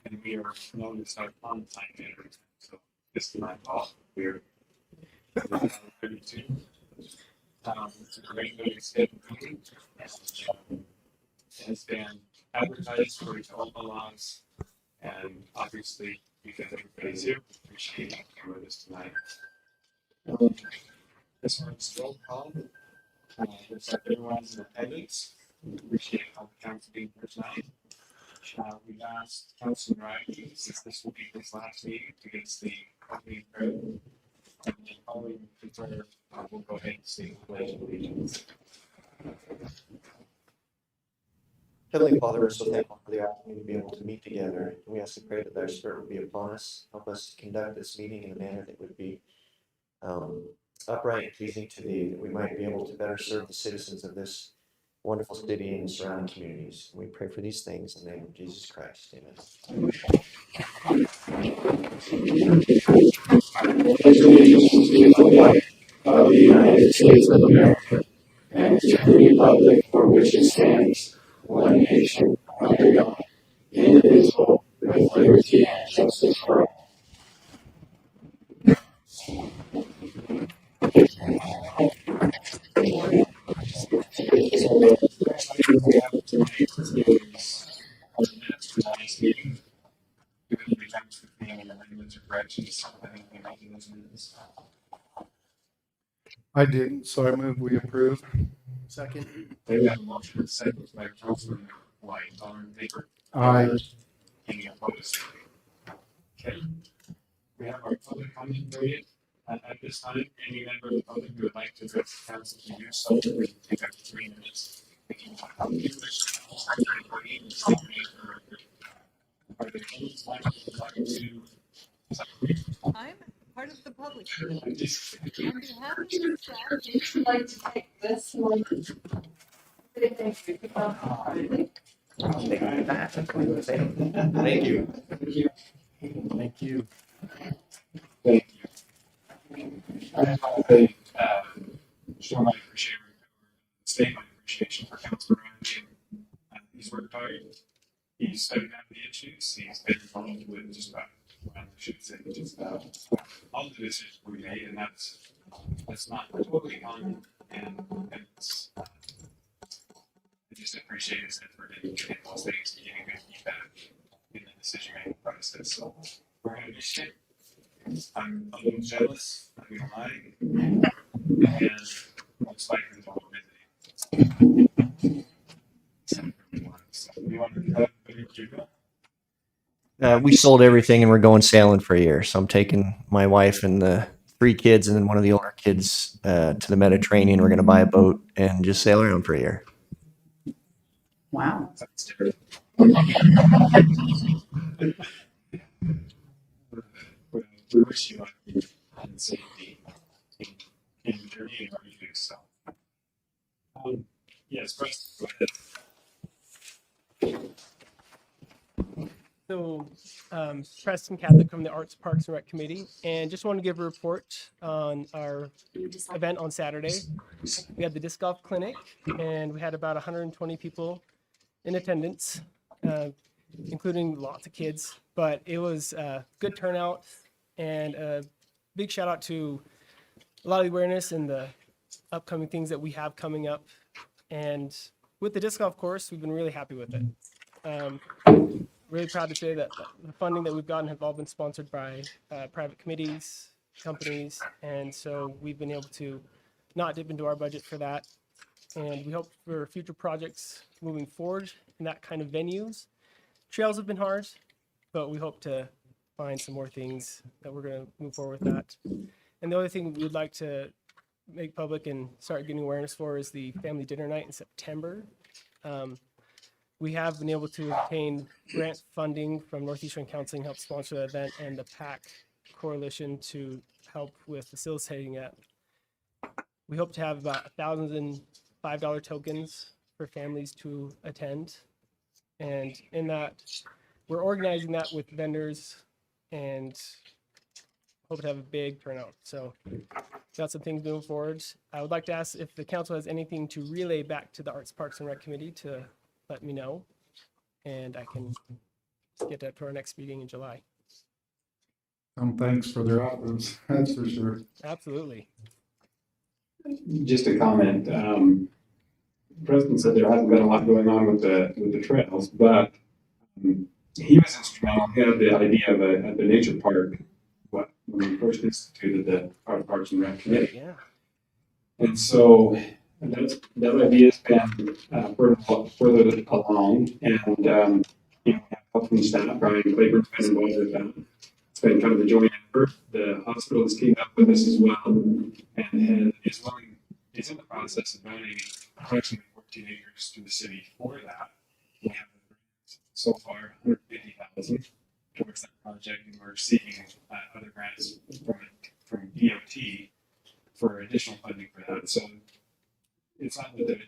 and we are known as our on-time managers. So this is my fault. We're 32. It's a great way to schedule meeting. It has been advertised for its own laws, and obviously, because everybody's here, we appreciate you with us tonight. This one's roll call. Looks like everyone's in attendance. We appreciate all the council being here tonight. We asked Councilman Ryan, since this will be his last meeting, to get us the opening prayer. And then following the prayer, we'll go ahead and sing the Pledge of Allegiance. Heavenly Father, we're so thankful for the opportunity to be able to meet together. We ask and pray that thy Spirit would be upon us. Help us to conduct this meeting in a manner that would be upright and pleasing to thee, that we might be able to better serve the citizens of this wonderful city and surrounding communities. We pray for these things in the name of Jesus Christ. Amen. Of the United States of America, and to the republic for which it stands, one nation, under God, indivisible, with liberty and justice for all. I didn't, so I move we approve. Second. They have a motion and second by Councilman White. All in favor? Aye. Any opposed? Okay. We have our public comment period. At this time, any member of the public who would like to address the council to do so, we can take up to 3 minutes. If you are there any like to? I'm part of the public. On behalf of the staff, I'd like to take this one. Thank you. Thank you. Thank you. Thank you. I show my appreciation, state my appreciation for Councilor Ryan. He's worked hard. He's studied out the issues. He's been involved with just about, well, I should say, just about all the decisions we made, and that's not totally common. And it's, I just appreciate his effort in getting those things and getting good feedback in the decision making process. So we're going to miss you. I'm a little jealous, I'm not gonna lie, and most likely while we're visiting. So you want to cut We sold everything and we're going sailing for a year. So I'm taking my wife and the 3 kids and then one of the older kids to the Mediterranean. We're going to buy a boat and just sail around for a year. Wow. We wish you luck and safety in your journey and what you do. So, yes, Preston, go ahead. So, Preston Catholic from the Arts, Parks, and Rec Committee, and just want to give a report on our event on Saturday. We had the disc golf clinic, and we had about 120 people in attendance, including lots of kids, but it was a good turnout, and a big shout out to a lot of awareness and the upcoming things that we have coming up. And with the disc golf course, we've been really happy with it. Really proud to say that the funding that we've gotten have all been sponsored by private committees, companies, and so we've been able to not dip into our budget for that. And we hope for future projects moving forward in that kind of venues. Trails have been hard, but we hope to find some more things that we're going to move forward with that. And the other thing we'd like to make public and start getting awareness for is the family dinner night in September. We have been able to obtain grant funding from Northeastern Counseling, help sponsor the event, and the PAC Coalition to help with facilitating it. We hope to have about $1,005 tokens for families to attend. And in that, we're organizing that with vendors and hope to have a big turnout. So got some things moving forward. I would like to ask if the council has anything to relay back to the Arts, Parks, and Rec Committee to let me know, and I can get that to our next meeting in July. Thanks for their efforts, that's for sure. Absolutely. Just a comment. Preston said there hasn't been a lot going on with the trails, but he was instrumental. He had the idea of the nature park. When we first instituted the Parks and Rec Committee. Yeah. And so that idea has been further along, and we have help from staff. Brian Claiborne's been involved with that. It's been kind of a joint effort. The hospital has teamed up with us as well, and is in the process of donating approximately 14 acres to the city for that. We have so far 150,000 towards that project, and we're seeking other grants from DOT for additional funding for that. So it's not happening.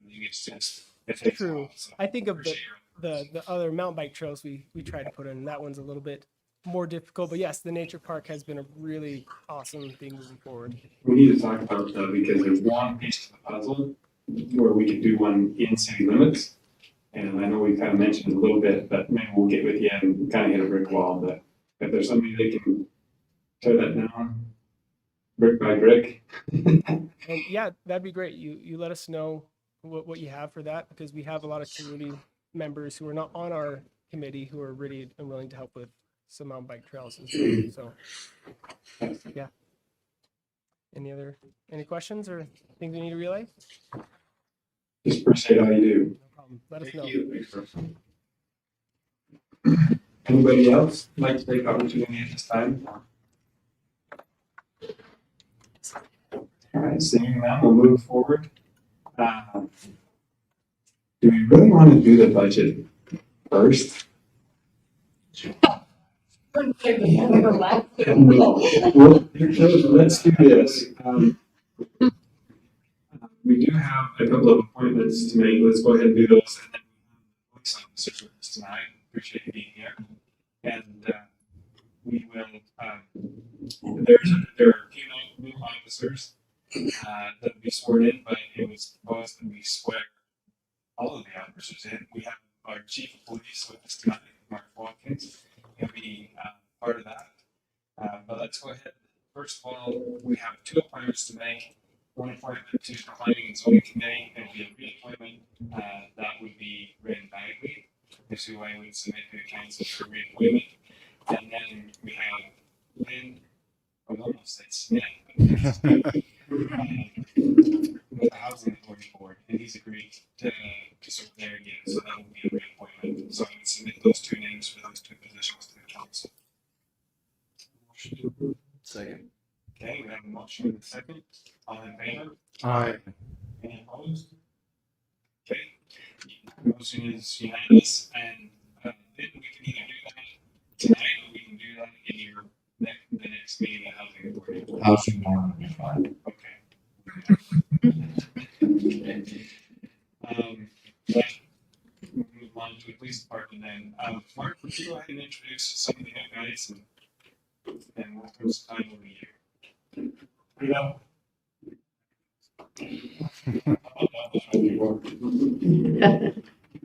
It's just it takes a True. while, so I think of appreciate the other mountain bike trails we try to put in. That one's a little bit more difficult, but yes, the nature park has been a really awesome thing moving forward. we need to talk about that because there's one piece to the puzzle where we could do one in city limits. And I know we kind of mentioned it a little bit, but maybe we'll get with you and kind of hit a brick wall. But if there's somebody that can tear that down, brick by brick. And yeah, that'd be great. You let us know what you have for that, because we have a lot of community members who are not on our committee who are ready and willing to help with some mountain bike trails as well. So yeah. Any questions or things we need to relay? Just appreciate all you do. No problem. Let us know. Anybody else like to take opportunity at this time? All right, seeing that, we'll move forward. Do we really want to do the budget first? No. Well, let's do this. We do have a couple of appointments to make. Let's go ahead and do those. And then police officers with us tonight. Appreciate you being here. And we will. There are a few new officers that will be sworn in, but it was proposed that we swear all of the officers in. We have our chief of police with us tonight, Mark Watkins. He'll be part of that. But let's go ahead. First of all, we have two appointments to make. One appointment to the Planning and Zoning Committee, and be a reappointment. That would be Ren Bagley, is who I would submit to the council for reappointment. And then we have Lynn, I almost said Smith, with the Housing Authority Board, and he's agreed to serve there again, so that would be a reappointment. So I would submit those two names for those two positions to the council. Motion to approve. Second. Okay, we have a motion and a second. All in favor? Aye. Any opposed? Okay, motion is unanimous, and then we can either do that tonight, or we can do that in the next meeting of Housing Authority. Housing tomorrow will be fine. Okay. But we'll move on to the police department then. Mark, would you go ahead and introduce some of the new guys, and we'll throw some time over you. Yeah.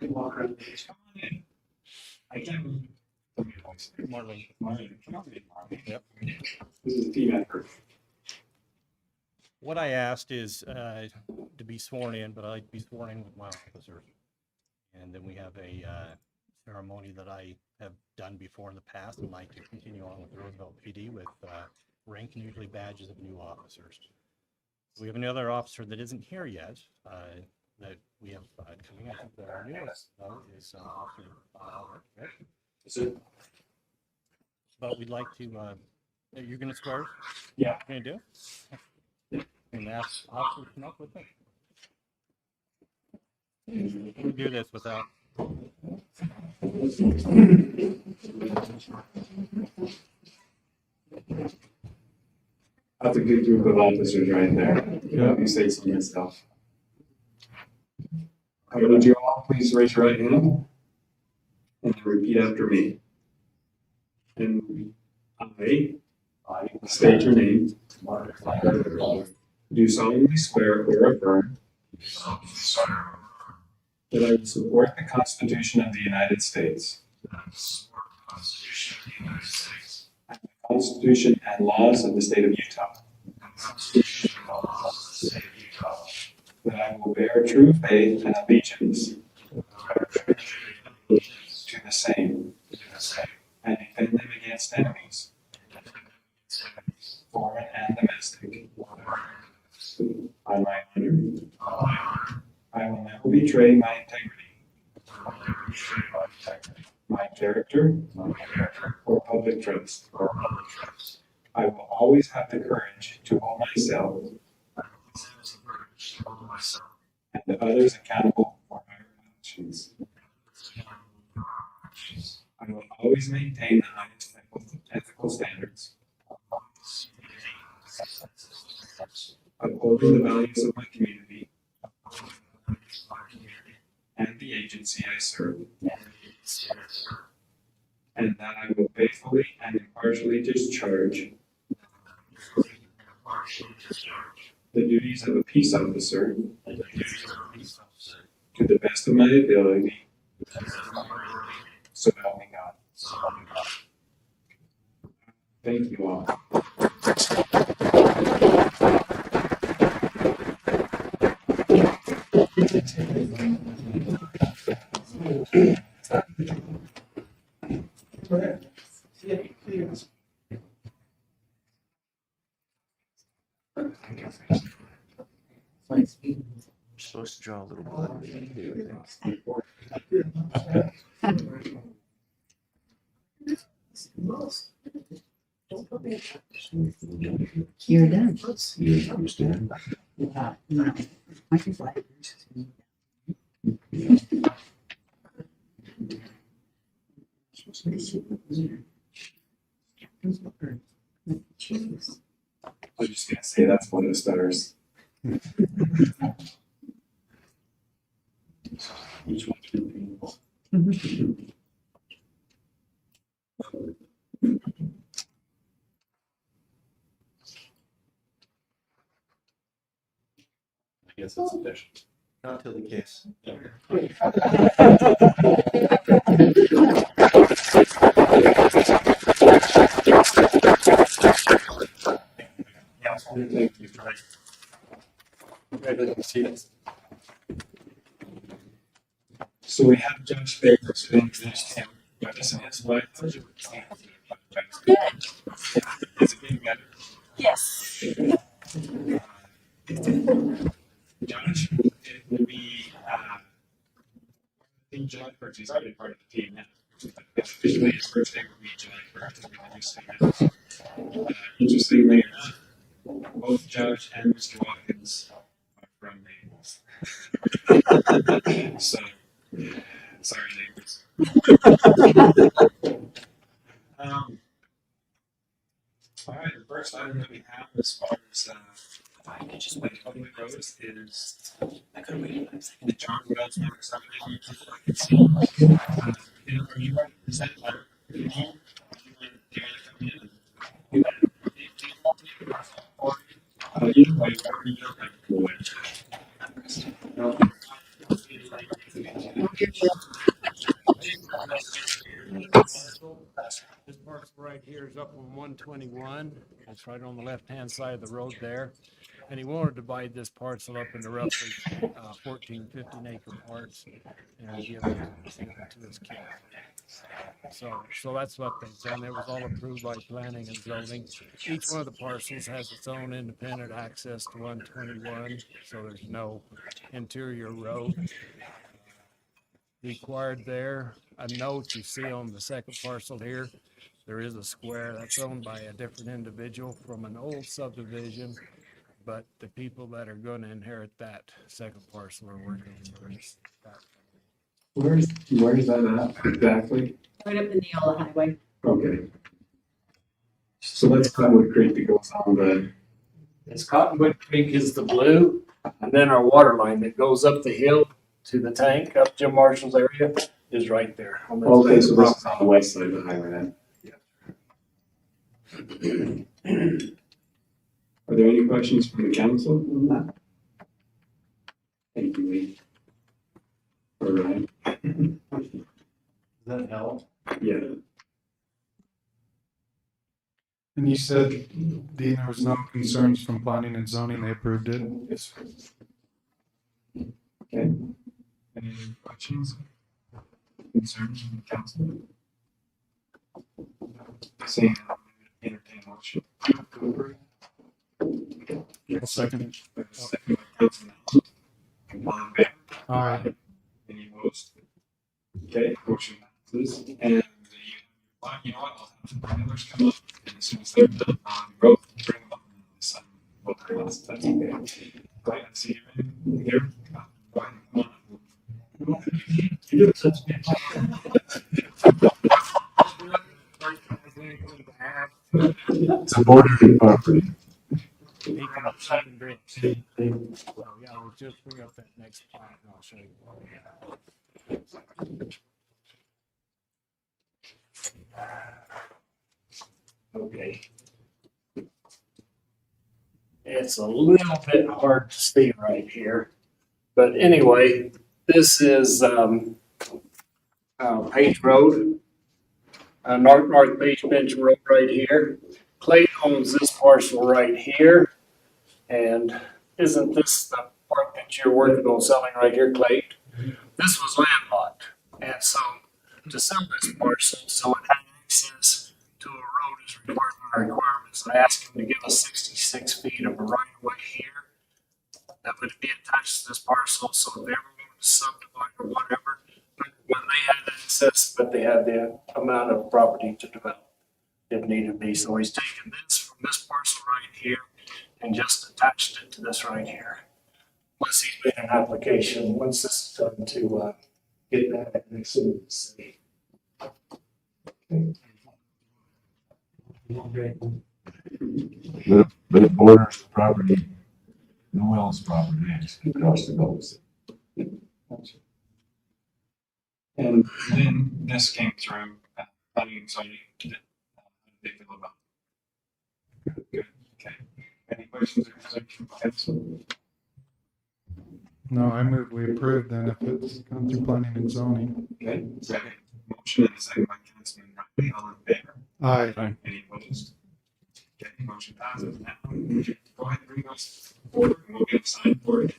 Walk around the edge. Come on in. I can't move. Marlene. Marlene. Come on in, Marlene. Yep. This is a team effort. What I asked is to be sworn in, but I'd like to be sworn in with my officer. And then we have a ceremony that I have done before in the past and like to continue on with Roosevelt PD with rank and usually badges of new officers. We have another officer that isn't here yet that we have coming. I think that our newest is Officer Albert, right? But we'd like to, you're going to swear? Yeah. Going to do? And ask officers to come up with me. We do this without. That's a good group of officers right there. Yeah. You say some good stuff. Would you all please raise your right hand and repeat after me? And I state your name. Do solemnly swear or affirm that I will support the Constitution of the United States Constitution of the United States, and the Constitution and laws of the state of Utah, and the Constitution and laws of the state of Utah, that I will bear true faith and allegiance to the same and defend them against enemies, foreign and domestic. On my honor, I will never betray my integrity, my character, or public trust. I will always have the courage to hold myself and others accountable for my actions. I will always maintain the highest ethical standards, upholding the values of my community and the agency I serve, and that I will faithfully and impartially discharge the duties of a peace officer to the best of my ability, so help me God. Thank you all. We're supposed to draw a little blood. You're done. You understand? No. I can fly. Choose. I was just gonna say that's one of the stars. Each one can be painful. I guess it's official. Not till the case. Thank you. So we have Judge Baker to introduce him. This is his wife. Is it getting better? Yes. Judge, it will be, Team July 1st, he's already part of the team now. Officially, his first day will be July 1st. Interestingly enough, both Judge and Mr. Watkins are from Naples. So, sorry, neighbors. All right, the first item that we have as far as like public roads is the John Wells number 7. Are you ready to present? Do you want to come in? Either way, whatever you're comfortable This parcel right here is up on 121. It's right on the left-hand side of the road there. And he wanted to divide this parcel up into roughly 14, 15 acre parts and give it to his kid. So that's what they've done. It was all approved by planning and zoning. Each one of the parcels has its own independent access to 121, so there's no interior road required there. A note you see on the second parcel here, there is a square that's owned by a different individual from an old subdivision, but the people that are going to inherit that second parcel are working for that. Where's that at exactly? Right up in Neola Highway. Okay. So that's Cottonwood Creek that goes on the. It's Cottonwood Creek is the blue, and then our water line that goes up the hill to the tank up Jim Marshall's area is right there. On that Okay, so side. this is on the west side of the highway then. Are there any questions from the council? No. Thank you, Lee. All right. Does that help? Yeah. And you said, Dean, there was no concerns from planning and zoning, they approved it? Yes, sir. Okay. Any other questions? Concerns from the council? Seeing none, entertain a motion. To approve. I'll second it. Second by Councilman Allen. All in favor? Aye. Any opposed? Okay, motion passes. And you know what? I'll have the others come up, and as soon as they're done on growth, bring them up and this what their last time. Okay. Go ahead and see you here. Go ahead and come on. You do such a good It's a bordering property. They come up Shane Bridge. So yeah, we'll just bring up that next plat and I'll show you. Okay. It's a little bit hard to see right here, but anyway, this is Page Road, North Page Bench Road right here. Clay owns this parcel right here, and isn't this the part that you're working on selling right here, Clay? This was landlocked, and so to sell this parcel, so it had access to a road is required by our requirements. I asked him to give us 66 feet of a right of way here that would be attached to this parcel, so if they ever wanted to subdivide or whatever, but when they had access, but they had the amount of property to develop if needed be. So he's taken this from this parcel right here and just attached it to this right here. Plus he's made an application, once this is done, to get that next to the city. But it borders the property, no else property is across the gulf. And then this came through, planning, so you did, how did they feel about it? Good, okay. Any questions or concerns from council? No, I move we approve then if it's gone through planning and zoning. Okay, second. Motion and a second by Councilman Riley, all in favor? Aye. Any opposed? Okay, motion passes now. Go ahead and bring us forward and we'll get signed for it.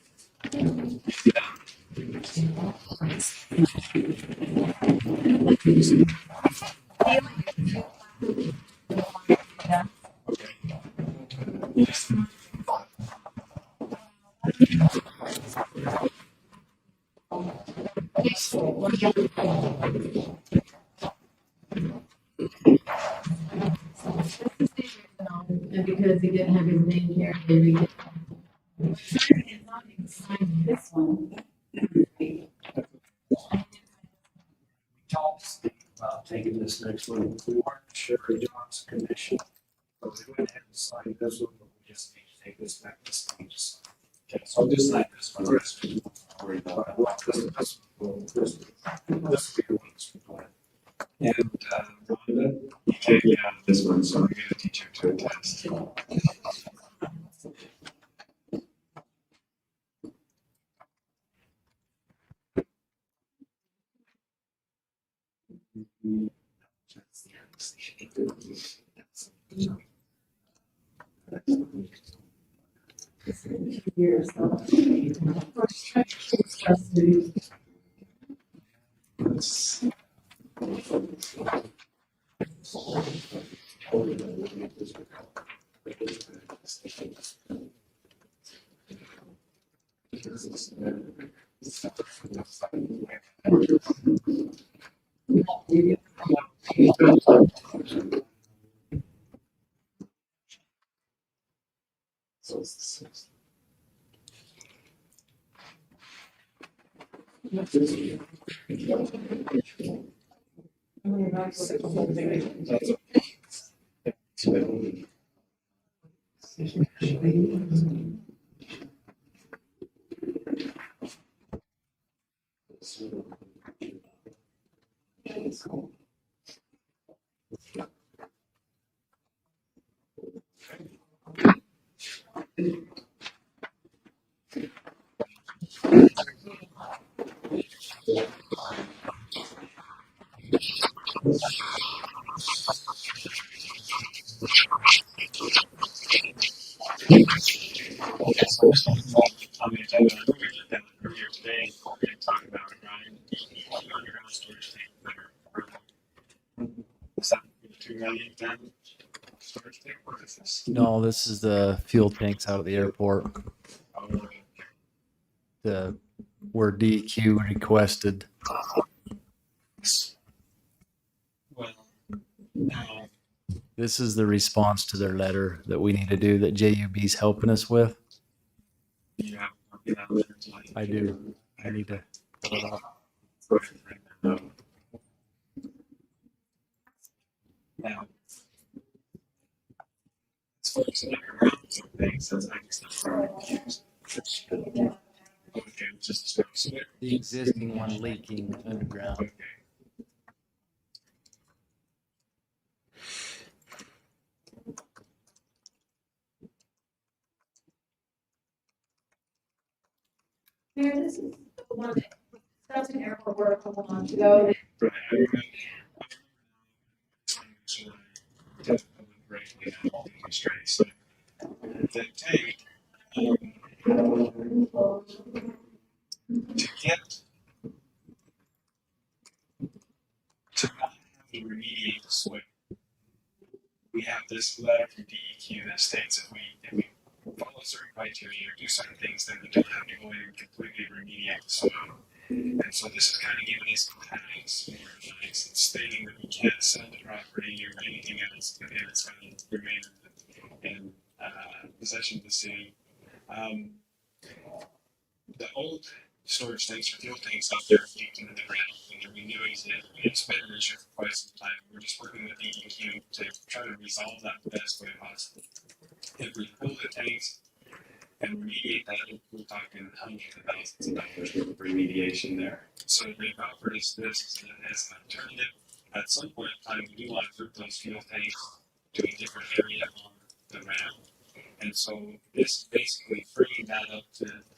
Yes. And because he didn't have his name here, they read it. It's not even signed this one. Talked about taking this next one. We weren't sure of John's condition, but we went ahead and signed this one, but we just need to take this back to stage. Okay, so I'll just sign this one. This bigger one. And Rhonda, you can't get out of this one, so we're gonna teach her to attest. Years. So this is on the agenda. I think we did that earlier today. We're going to talk about underground storage tank better. Is that for the 2 million then? Storage tank? What is this? No, this is the fuel tanks out at the airport. Oh, The where DEQ requested. well, now, This is the response to their letter that we need to do that JUB's helping us with. you have a copy of that letter tonight. I do. I need to pull it up. Go ahead and bring that up. Now, as far as the underground things, that's actually confused. Okay, just so The existing one leaking underground. okay. Mayor, this is the one that that's an airport where a couple months ago. Right, I remember. So the tank, to get to not have to remediate the soil, we have this letter from DEQ that states if we follow certain criteria or do certain things, then we don't have to go in and completely remediate the soil. And so this is kind of giving us patents or advice and stating that we can't sell the property or anything else, and it's going to remain in possession of the city. The old storage tanks or fuel tanks out there leaked into the ground, and they're renewing it. It's been an issue for quite some time. We're just working with DEQ to try to resolve that the best way possible. If we pull the tanks and remediate that, we're talking hundreds of thousands of dollars for remediation there. So they've offered us this as an alternative. At some point in time, we do want to move those fuel tanks to a different area on the ramp. And so this basically freeing that up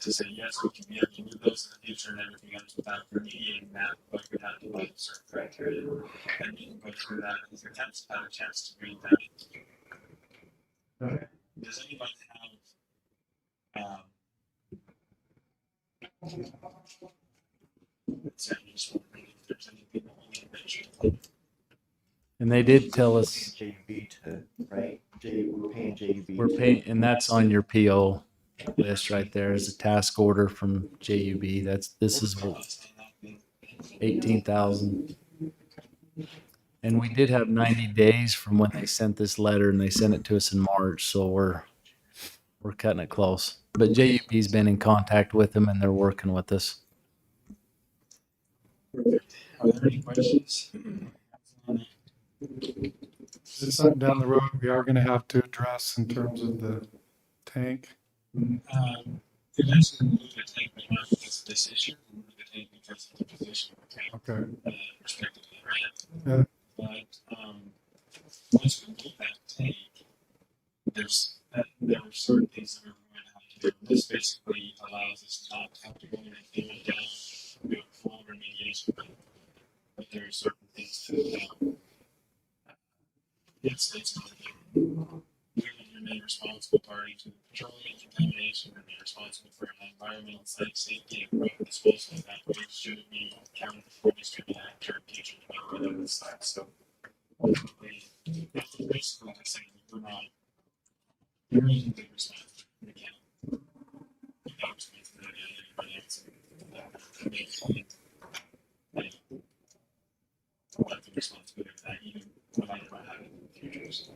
to say, yes, we can be able to move those in the future and everything else without remediating that, but we have to meet certain criteria. And you can go through that if you have had a chance to read that. Okay. Does anybody have let's say, I just want to read if there's any people who need to mention. And they did tell us JUB to, right? We're paying JUB. we're paying, and that's on your PO list right there as a task order from JUB. This is 18,000. And we did have 90 days from when they sent this letter, and they sent it to us in March, so we're cutting it close. But JUB's been in contact with them, and they're working with us. Are there any questions? Is this something down the road we are gonna have to address in terms of the tank? It doesn't move the tank because of this issue, move the tank because of the position of the tank, Okay. respectively, right? Yeah. But once we move that tank, there are certain things that we're going to have to do. This basically allows us not to have to go in and do it down, do a full remediation. But there are certain things to it's not we remain responsible party to the petroleum contamination and be responsible for environmental safety and product disposal of that waste should it be accounted for distributed after future development of the site. So ultimately, it's basically like I say, we're not really big responsibility. We can't have responsibility on anybody else. That makes sense. We'll have the responsibility for that even no matter what happens in the future. So.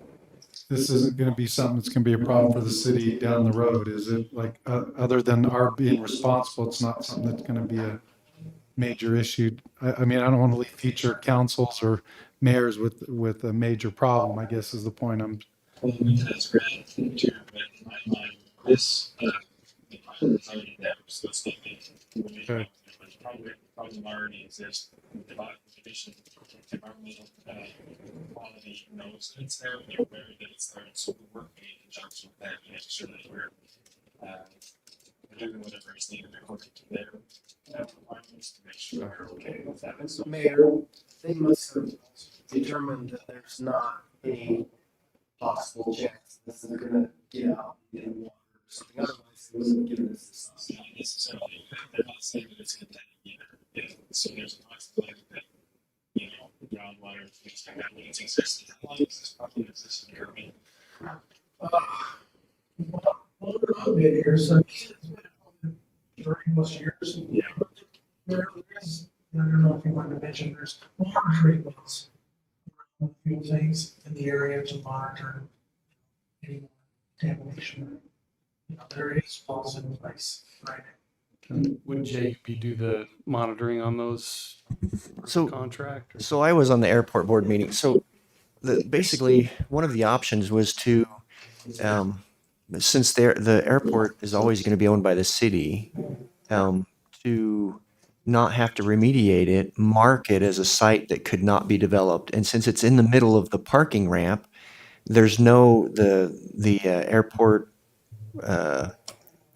This isn't gonna be something that's gonna be a problem for the city down the road, is it? Like, other than our being responsible, it's not something that's gonna be a major issue. I mean, I don't want to leave future councils or mayors with a major problem, I guess is the point I'm. Well, that's great too, but in my mind, this the pilot is already there, so it's not making Okay. problem already exists. The division environmental quality knows that it's there, they're aware that it's there, and so we're working in conjunction with that to make sure that we're doing whatever is needed according to their requirements to make sure we're okay with that. So Mayor, they must have determined that there's not any possible chance this is gonna get out in water or something. Otherwise, it was not saying that it's gonna either. Yeah, so there's a possibility that, groundwater, things like that, needs exist. How long does this problem exist in Irving? I've been here, so it's been 30+ years. Yeah. There is, I don't know if you want to mention, there's monitoring wells. A few things in the area to monitor any contamination. There is wells in place right now. Would JP do the monitoring on those So- contract? Or? So I was on the airport board meeting. So basically, one of the options was to, since the airport is always going to be owned by the city, to not have to remediate it, mark it as a site that could not be developed. And since it's in the middle of the parking ramp, there's no, the airport, the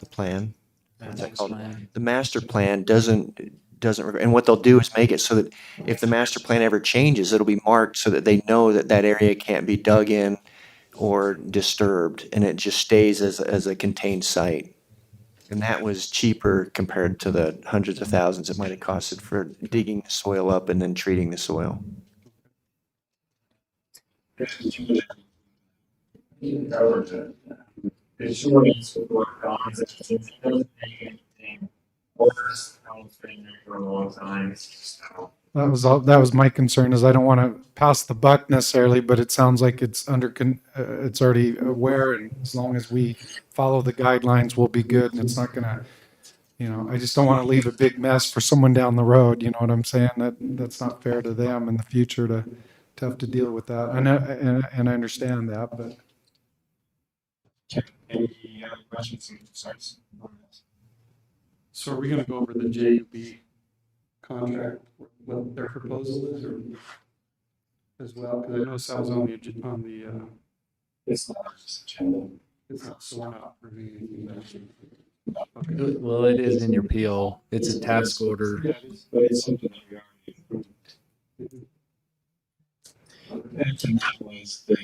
plan, what's that called? The master plan doesn't, and what they'll do is make it so that if the master plan ever changes, it'll be marked so that they know that that area can't be dug in or disturbed, and it just stays as a contained site. And that was cheaper compared to the hundreds of thousands it might have costed for digging the soil up and then treating the soil. It's short answer for God's it doesn't make anything worse. It's been there for a long time. So, That was my concern, is I don't want to pass the buck necessarily, but it sounds like it's it's already aware, and as long as we follow the guidelines, we'll be good. And it's not gonna, I just don't want to leave a big mess for someone down the road. You know what I'm saying? That's not fair to them in the future to have to deal with that. I know, and I understand that, but. any other questions and concerns on this? So are we going to go over the JUB contract, what their proposal is, or as well? Because I know that was on the It's not just agenda. it's not, so we're not reviewing anything. Okay. Well, it is in your PO. It's a task order. Yeah, it is. But it's something that we already approved. And that was the,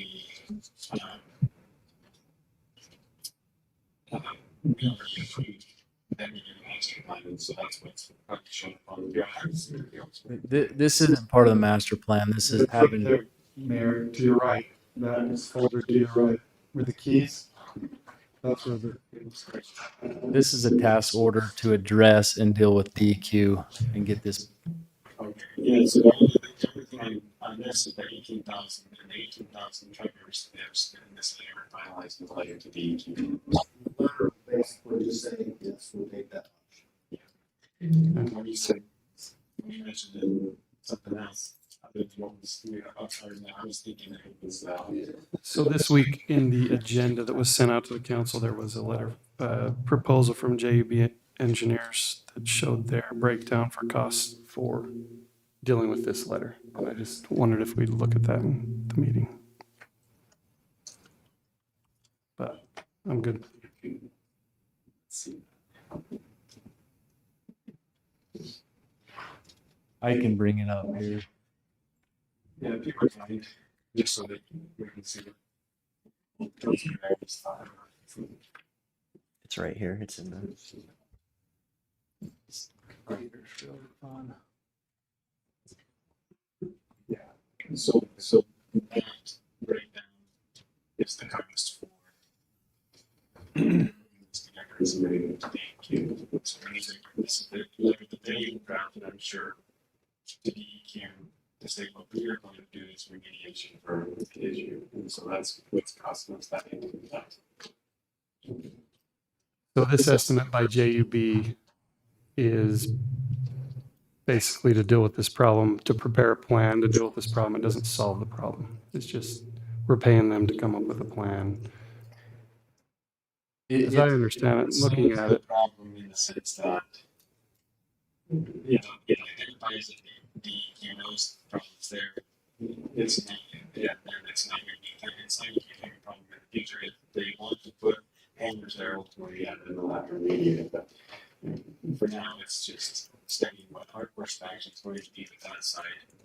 we already approved that we do master plan, and so that's what's shown on the drawings. This isn't part of the master plan. This is having. There, Mayor, to your right, that is folder to your right, with the keys. That's where This is a task order to address and deal with DEQ and get this. Okay, yeah, so everything on this is the 18,000 and the 18,000 triggers, there's, and this later finalized with later to DEQ. Basically just saying, yes, we'll take that. And when you said, when you mentioned something else, other than what was, I was thinking it was, So this week in the agenda that was sent out to the council, there was a letter, proposal from JUB engineers that showed their breakdown for costs for dealing with this letter. And I just wondered if we'd look at that in the meeting. But I'm good. I can bring it up here. yeah, people are fine, just so that we can see it. It's right here. It's in the. So that breakdown is the cost for this is moving to DEQ. So this is the letter that they drafted, I'm sure, to DEQ to say what we are going to do is remediation for the issue. And so that's what's costing us that into that. So this estimate by JUB is basically to deal with this problem, to prepare a plan to deal with this problem. It doesn't solve the problem. It's just, we're paying them to come up with a plan. As I understand it, looking at the it, problem in the sense that, it identifies that DEQ knows the problems there. It's not, and it's not going to be a problem in the future if they want to put hangers there ultimately, then they'll have to remediate it. But for now, it's just studying what our course of action is going to be with that side for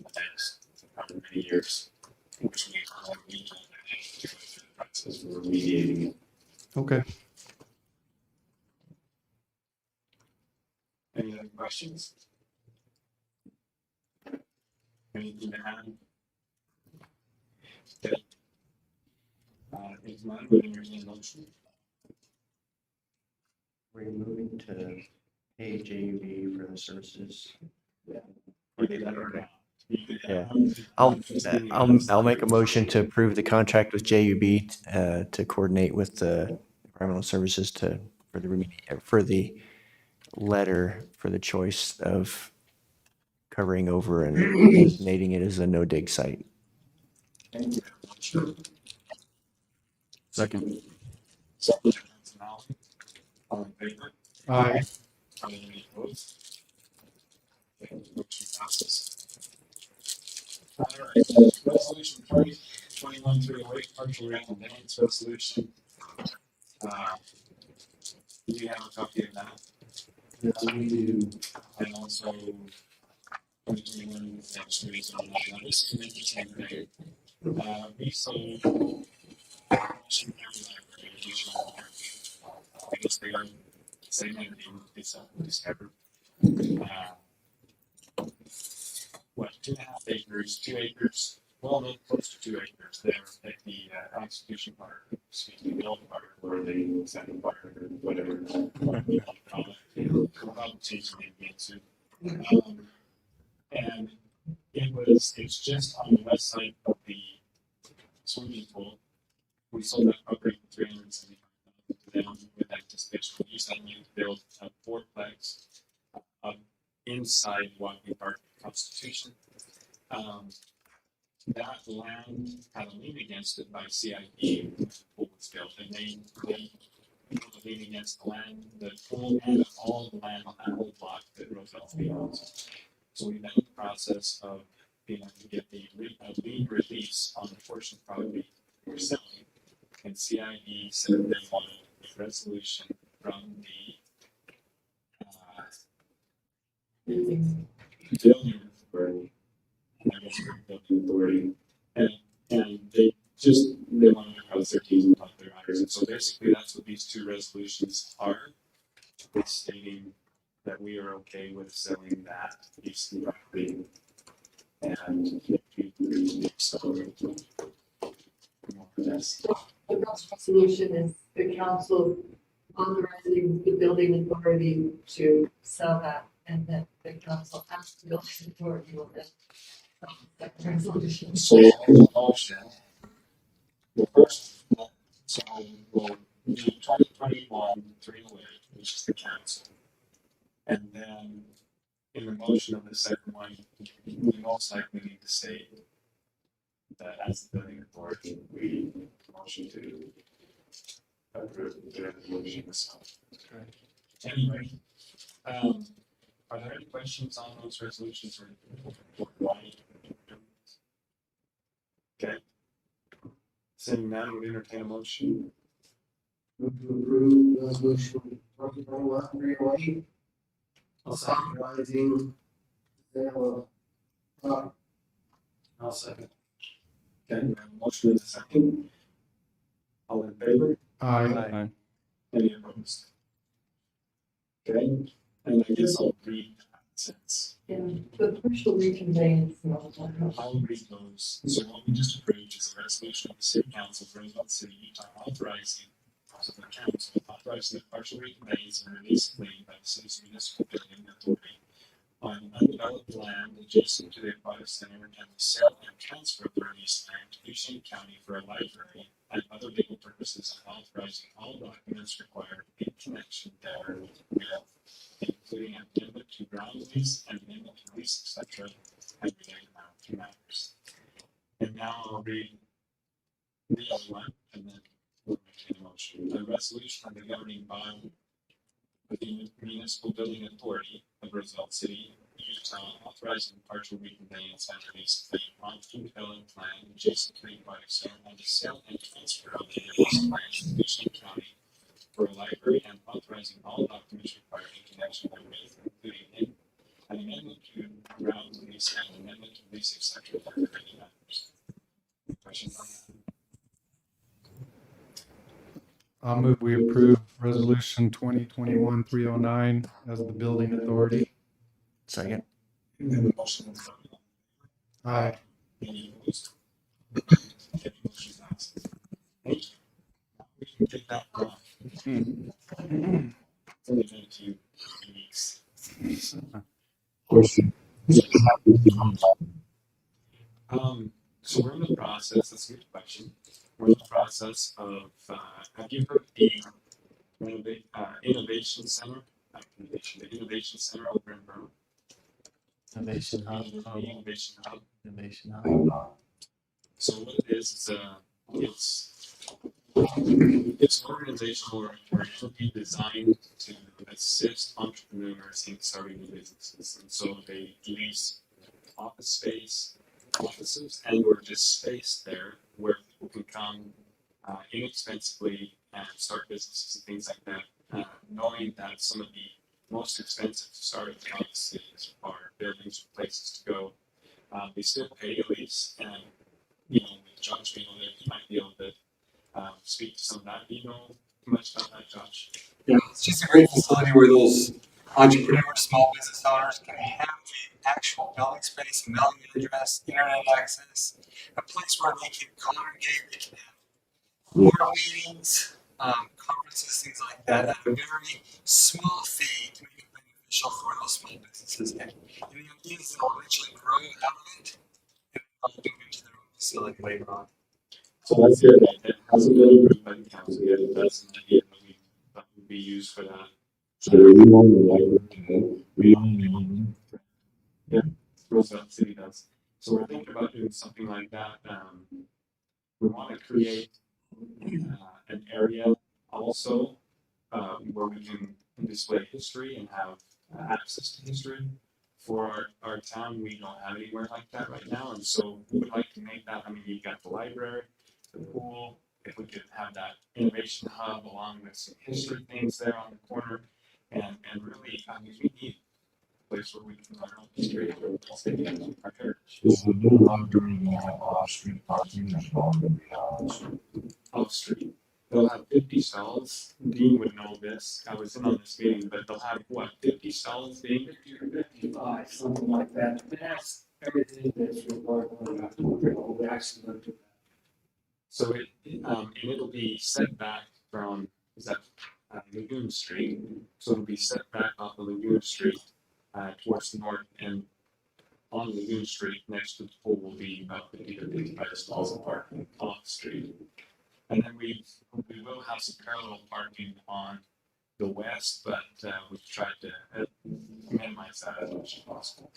the next however many years, which means we can go through the process for remediating it. okay. Any other questions? Anything to add? Okay. If not, would entertain a motion. We're moving to pay JUB for the services. Or did that or not? Yeah. I'll make a motion to approve the contract with JUB to coordinate with the environmental services for the letter for the choice of covering over and designating it as a no dig site. Thank you. Sure. Second. Second, Councilman Allen. All in favor? Aye. Any opposed? Okay, motion passes. All right, resolution 2021-308, partial recommendance resolution. Do you have a copy of that? Yes, we do. And also, 2021 extras on that notice, and then the same thing. We sold Washington County Library, educational library. I guess they are the same entity, it's discovered. What, 2.5 acres, 2 acres, well, no, close to 2 acres there at the Constitution Park, excuse me, the old park, or the second park, or whatever you call it. We'll probably change the name again soon. And it's just on the west side of the swimming pool. We sold that property for $375,000 to them with anticipation of use. I need to build a fourplex inside Walking Park Constitution. That land had a lien against it by CIP when the pool was built, and they put a lien against the land, the pool, and all the land on that whole block that Roosevelt owns. So we've been in the process of being able to get the lien release on the portion of property we're selling, and CIP said they wanted a resolution from the building authority. And I guess we're building authority, and they wanted to cross their T's and dot their I's, and so basically that's what these two resolutions are. It's stating that we are okay with selling that piece of property, and if we agree to sell it, more or less. The first resolution is the council authorizing the building authority to sell that, and then the council asks the building authority will then sell the second resolution. So the motion, the first, so we'll do 2021-308, which is the council. And then in the motion of the second one, we most likely need to say that as the building authority, we motion to approve the resolution itself. Anyway, are there any questions on those resolutions or why? Okay. Seeing none, would entertain a motion. Move to approve resolution 2021-308, authorizing sale of property. I'll second. Okay, we have a motion and a second. All in favor? Aye. Any opposed? Okay, and I guess I'll read that since And the partial reconveyance. I'll read those. So what we just approved is a resolution of the city council of Roosevelt City, Utah, authorizing, so the council authorizing the partial reconveyance and release of lien by the city's municipal building authority on undeveloped land adjacent to the aquatic center and the sale and transfer of the released land to Duchesne County for a library and other legal purposes, and authorizing all documents required in connection therewith, including an amendment to ground lease and amendment to lease, etc., and related matters. And now I'll read the other one, and then we'll make a motion. A resolution of the governing body of the municipal building authority of Roosevelt City, Utah, authorizing partial reconveyance and release of the undeveloped land adjacent to the aquatic center and the sale and transfer of the released land to Duchesne County for a library, and authorizing all documents required in connection therewith, including an amendment to ground lease and an amendment to lease, etc. for related matters. Questions on I'll move we approve resolution 2021-309 as the building authority. Second. We have a motion and a second. Aye. Any opposed? Okay, motion passes. Thank you. Now we can take that off. It's only been a few weeks. Question. So we're in the process, that's a good question. We're in the process of, have you heard the Innovation Center? The Innovation Center over in Burma? Innovation Hub. The Innovation Hub. Innovation Hub. So what it is, it's an organization or entity designed to assist entrepreneurs in starting new businesses. And so they lease offices and or just space there where people can come inexpensively and start businesses and things like that. Knowing that some of the most expensive startups in the cities are buildings or places to go, they still pay a lease. And with Josh being there, he might be able to speak to some of that. Do you know much about that, Josh? Yeah, it's just a great facility where those entrepreneurs, small business owners can have the actual building space, a mailing address, internet access, a place where they can congregate, they can have board meetings, conferences, things like that, at a very small fee to make it beneficial for those small businesses. And the idea is they'll eventually grow out of it and move into their own facility later on. So that's good. It hasn't been approved by the council yet. That's an idea that would be used for that. So we own the library, we own the building. Yeah, Roosevelt City does. So we're thinking about doing something like that. We want to create an area also where we can display history and have access to history. For our town, we don't have anywhere like that right now, and so we would like to make that. I mean, you got the library, the pool. If we could have that innovation hub along with some history things there on the corner, and really, I mean, we need a place where we can learn our history, our heritage. Is the new library going to have off-street parking or all going to be on? Off street. They'll have 50 stalls. Dean would know this. I was in on this meeting, but they'll have what, 50 stalls, Dean? 50 or 55, something like that. That's everything that's required we actually looked at that. So and it'll be set back from, is that Lagoon Street? So it'll be set back off of Lagoon Street towards the north, and on Lagoon Street next to the pool will be about 50 to 55 stalls of parking off the street. And then we will have some parallel parking on the west, but we've tried to minimize that as much as possible.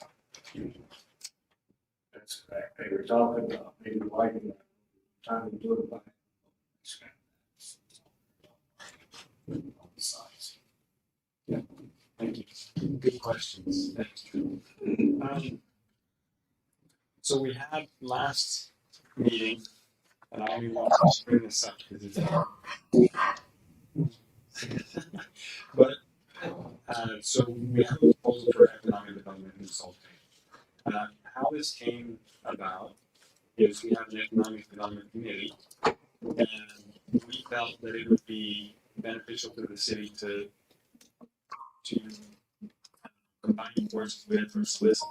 That's correct. They were talking about maybe widening time to do it by size. Yeah, thank you. Good questions. So we had last meeting, and I only want to bring this up because it's but so we have a proposal for economic development consulting. How this came about is we have an economic development committee, and we felt that it would be beneficial to the city to combine forces with or solicit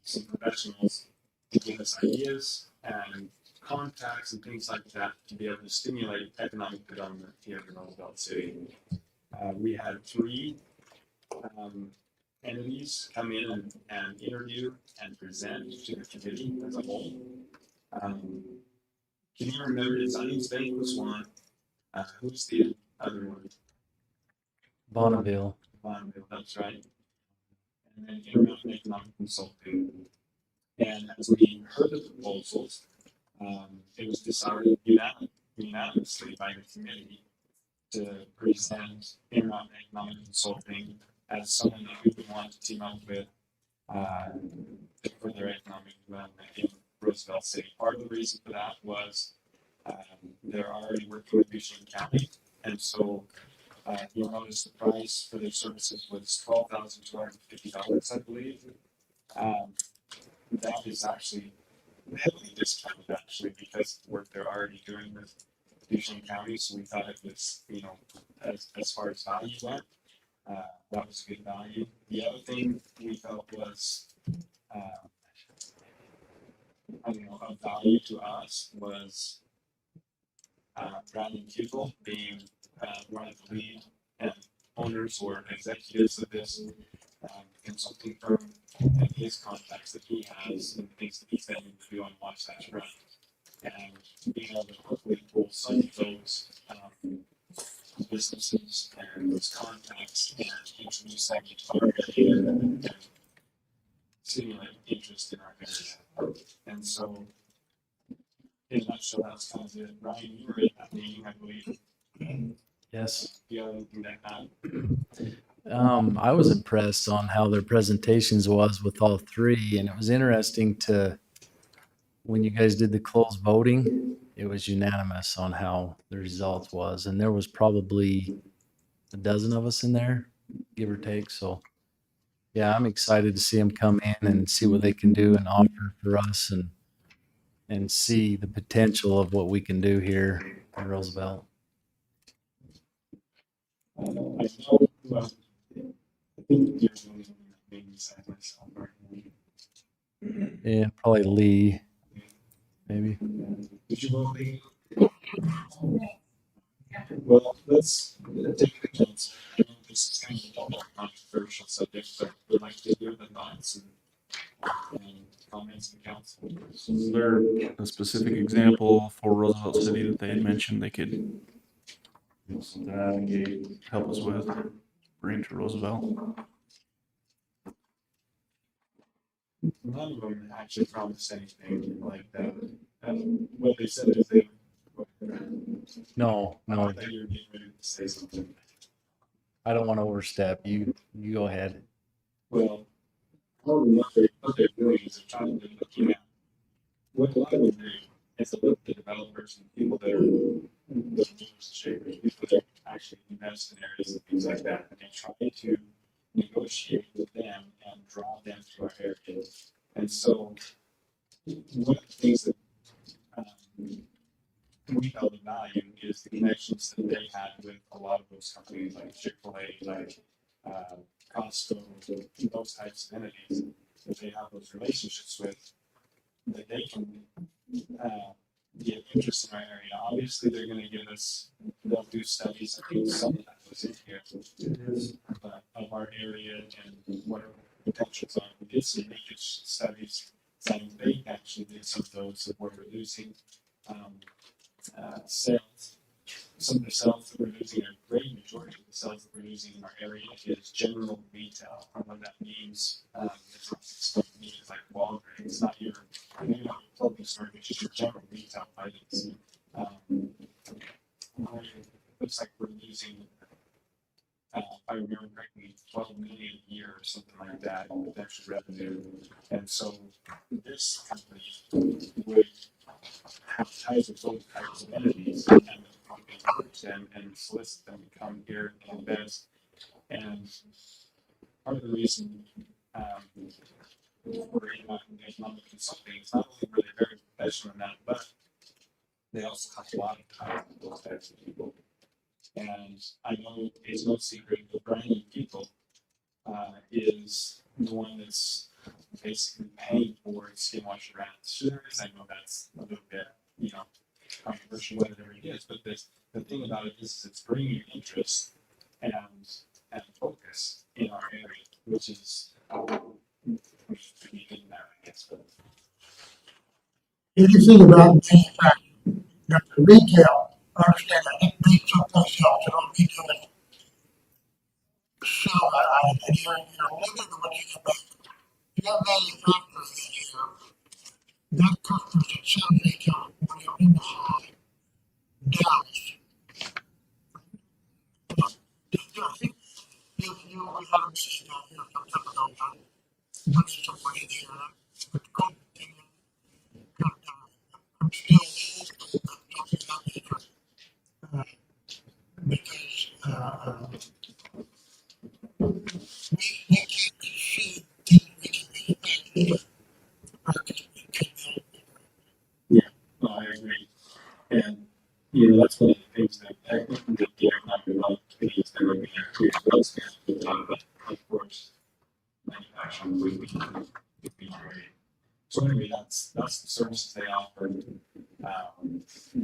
some professionals to give us ideas and contacts and things like that to be able to stimulate economic development here in Roosevelt City. We had 3 entities come in and interview and present to the committee as a whole. Can you remember, Designs Bank was one. Who's the other one? Bonneville. Bonneville, that's right. And then Intermountain Economic Consulting. And as we heard the proposals, it was decided unanimously by the committee to present Intermountain Economic Consulting as someone that we would want to team up with for their economic development in Roosevelt City. Part of the reason for that was they're already working with Michigan County, and so you'll notice the price for their services was $12,250, I believe. That is actually heavily discounted, actually, because of the work they're already doing with Houston County, so we thought it was, as far as value went, that was a good value. The other thing we felt was, of value to us was Brandon Kugel being one of the lead and owners or executives of this consulting firm, and his contacts that he has and the things that he's been able to do on Wasatch Front, and being able to hopefully pull some of those businesses and those contacts and introduce them into our area and stimulate interest in our area. And so, in a nutshell, that's kind of it. Ryan, you were at that meeting, I believe. Yes. Do you have anything to add? I was impressed on how their presentations was with all three, and it was interesting to, when you guys did the closed voting, it was unanimous on how the results was, and there was probably a dozen of us in there, give or take. So yeah, I'm excited to see them come in and see what they can do and offer for us, and see the potential of what we can do here in Roosevelt. I know, well, I think you're the only one that made me sad myself. Yeah, probably Lee, maybe. Did you vote Lee? Well, let's take the chance. I know this is kind of a controversial subject, but we'd like to hear the thoughts and comments from council. Is there a specific example for Roosevelt City that they had mentioned they could navigate, help us with, bring to Roosevelt? None of them actually promised anything like that. What they said is they. No. I thought you were getting ready to say something. I don't want to overstep. You go ahead. Well, what they're doing is they're trying to looking at what a lot of them do is to look at the developers and people that are the shapers, people that actually invest in areas and things like that, and they try to negotiate with them and draw them to our area. And so, one of the things that we felt of value is the connections that they had with a lot of those companies like Chick-fil-A, like Costco, those types of entities that they have those relationships with, that they can get interest in our area. Obviously, they're going to give us, they'll do studies. I think some of that was in here. It is of our area and what our potentials are. We did some leakage studies saying they actually did some of those that were reducing sales. Some of the sales that we're losing, a great majority of the sales that we're losing in our area is general retail. And what that means, it's like Walgreens. It's not your clothing store, it's just your general retail items. It looks like we're losing, if I remember correctly, 12 million a year or something like that in potential revenue. And so this company would have ties with those types of entities and encourage them and solicit them to come here and invest. And part of the reason we're in economic consulting is not only were they very professional in that, but they also have a lot of time with those types of people. And I know it's no secret that Brandon People is the one that's basically paying for skinwasher rats. Sure, I know that's a little bit, controversial, whatever it is, but the thing about it is it's bringing interest and focus in our area, which is unique in that, I guess. But anything about manufacturing, the retail, I understand that it being someplace else, it don't be doing sell that item, and you're limited to what you can make. You have manufacturers in here, that customers at some retail, when you're in the high, Dallas. I think we had a meeting down here some time ago, bringing somebody in here, but the COVID thing, I'm still because we can't see we can manufacture yeah, no, I agree. And that's what course, manufacturing would be great. So anyway, that's the services they offer.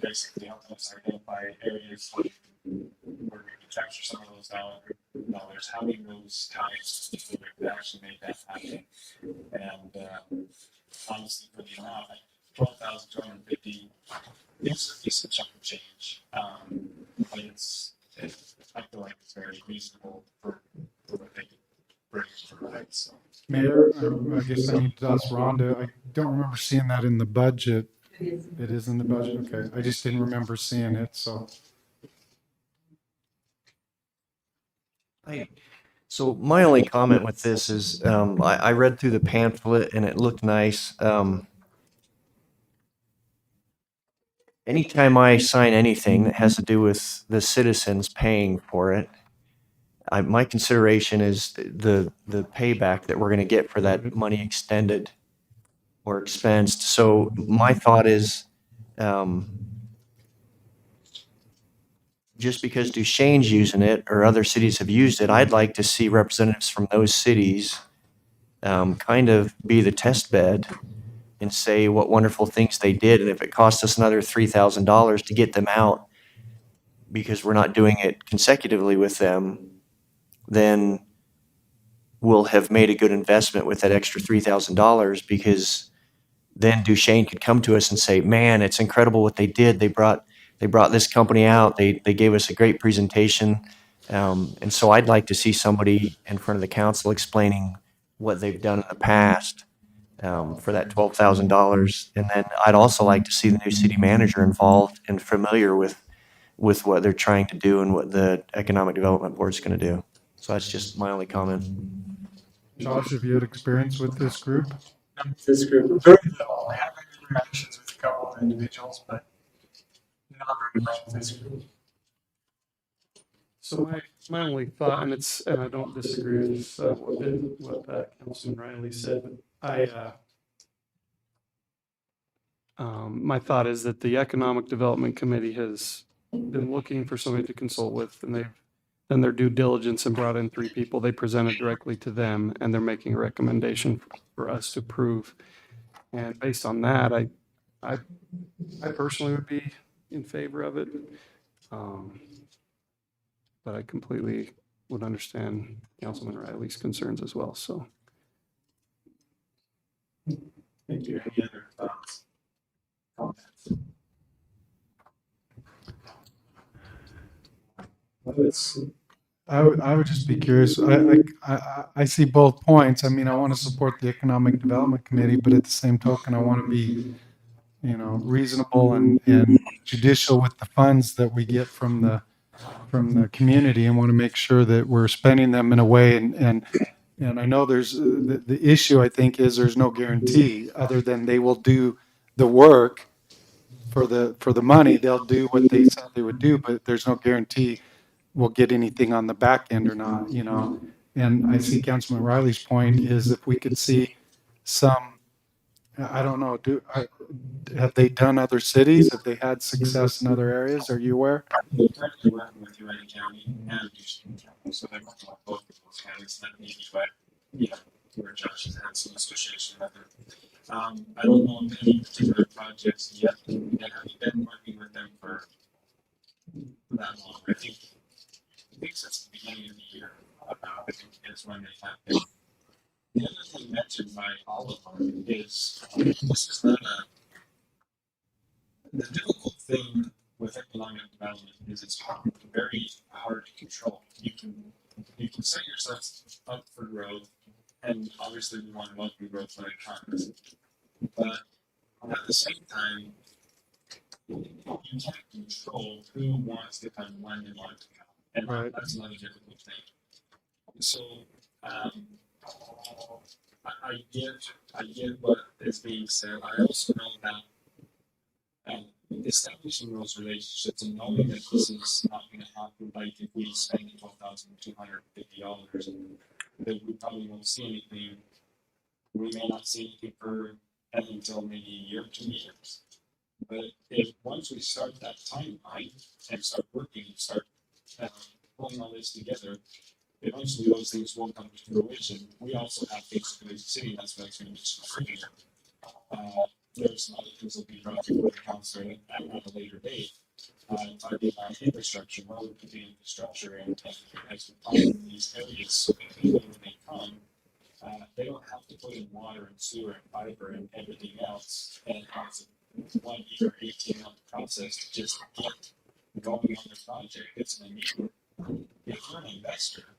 Basically help us identify areas like where we can capture some of those dollars, having those ties so we could actually make that happen. And honestly, for the amount, like 12,250 is a chunk of change. But I feel like it's very reasonable for what they bring to provide. So. Mayor, I guess I need to ask Rhonda. I don't remember seeing that in the budget. It is in the budget? Okay. I just didn't remember seeing it, so. So my only comment with this is, I read through the pamphlet and it looked nice. Anytime I sign anything that has to do with the citizens paying for it, my consideration is the payback that we're going to get for that money extended or expensed. So my thought is, just because Duchesne's using it or other cities have used it, I'd like to see representatives from those cities kind of be the test bed and say what wonderful things they did. And if it costs us another $3,000 to get them out because we're not doing it consecutively with them, then we'll have made a good investment with that extra $3,000, because then Duchesne could come to us and say, man, it's incredible what they did. They brought this company out. They gave us a great presentation. And so I'd like to see somebody in front of the council explaining what they've done in the past for that $12,000. And then I'd also like to see the new city manager involved and familiar with what they're trying to do and what the Economic Development Board is going to do. So that's just my only comment. Josh, have you had experience with this group? This group, very little. I have had interactions with a couple of individuals, but not very much with this group. So my only thought, and I don't disagree with what Councilman Riley said, but my thought is that the Economic Development Committee has been looking for somebody to consult with, and they've done their due diligence and brought in 3 people. They presented directly to them, and they're making a recommendation for us to approve. And based on that, I personally would be in favor of it. But I completely would understand Councilman Riley's concerns as well, so. Thank you. Any other thoughts? Comments? I would just be curious. I see both points. I mean, I want to support the Economic Development Committee, but at the same token, I want to be, reasonable and judicial with the funds that we get from the community, and want to make sure that we're spending them in a way. And I know there's the issue, I think, is there's no guarantee other than they will do the work for the money. They'll do what they said they would do, but there's no guarantee we'll get anything on the back end or not, And I see Councilman Riley's point is if we could see some, I don't know, have they done other cities? Have they had success in other areas? Are you aware? We're currently working with Urena County and Houston County, so they're working with both of those counties, not maybe, but where Josh has had some association with them. I don't know of any particular projects yet that have been working with them for that long. I think since the beginning of the year, I think is when they have been. The other thing mentioned by all of them is this is not the difficult thing with economic development is it's very hard to control. You can set yourself up for growth, and obviously we want to welcome growth for economies. But at the same time, you can't control who wants to come when they want to come. And that's another difficult thing. So I get what is being said. I also know that establishing those relationships and knowing that this is not going to happen, like if we spend $12,250, that we probably won't see anything. We may not see anything until maybe a year, 2 years. But if once we start that timeline and start working, start pulling all this together, eventually those things will come to fruition. We also have things to do as a city, and that's what I was going to mention earlier. There's some other things that will be brought to the council at a later date. Talking about infrastructure, where we put the infrastructure and as we plan in these areas, so that people, when they come, they don't have to put in water and sewer and fiber and everything else, and it's a 1 year, 18-month process to just get going on their project. It's an immediate. If you're an investor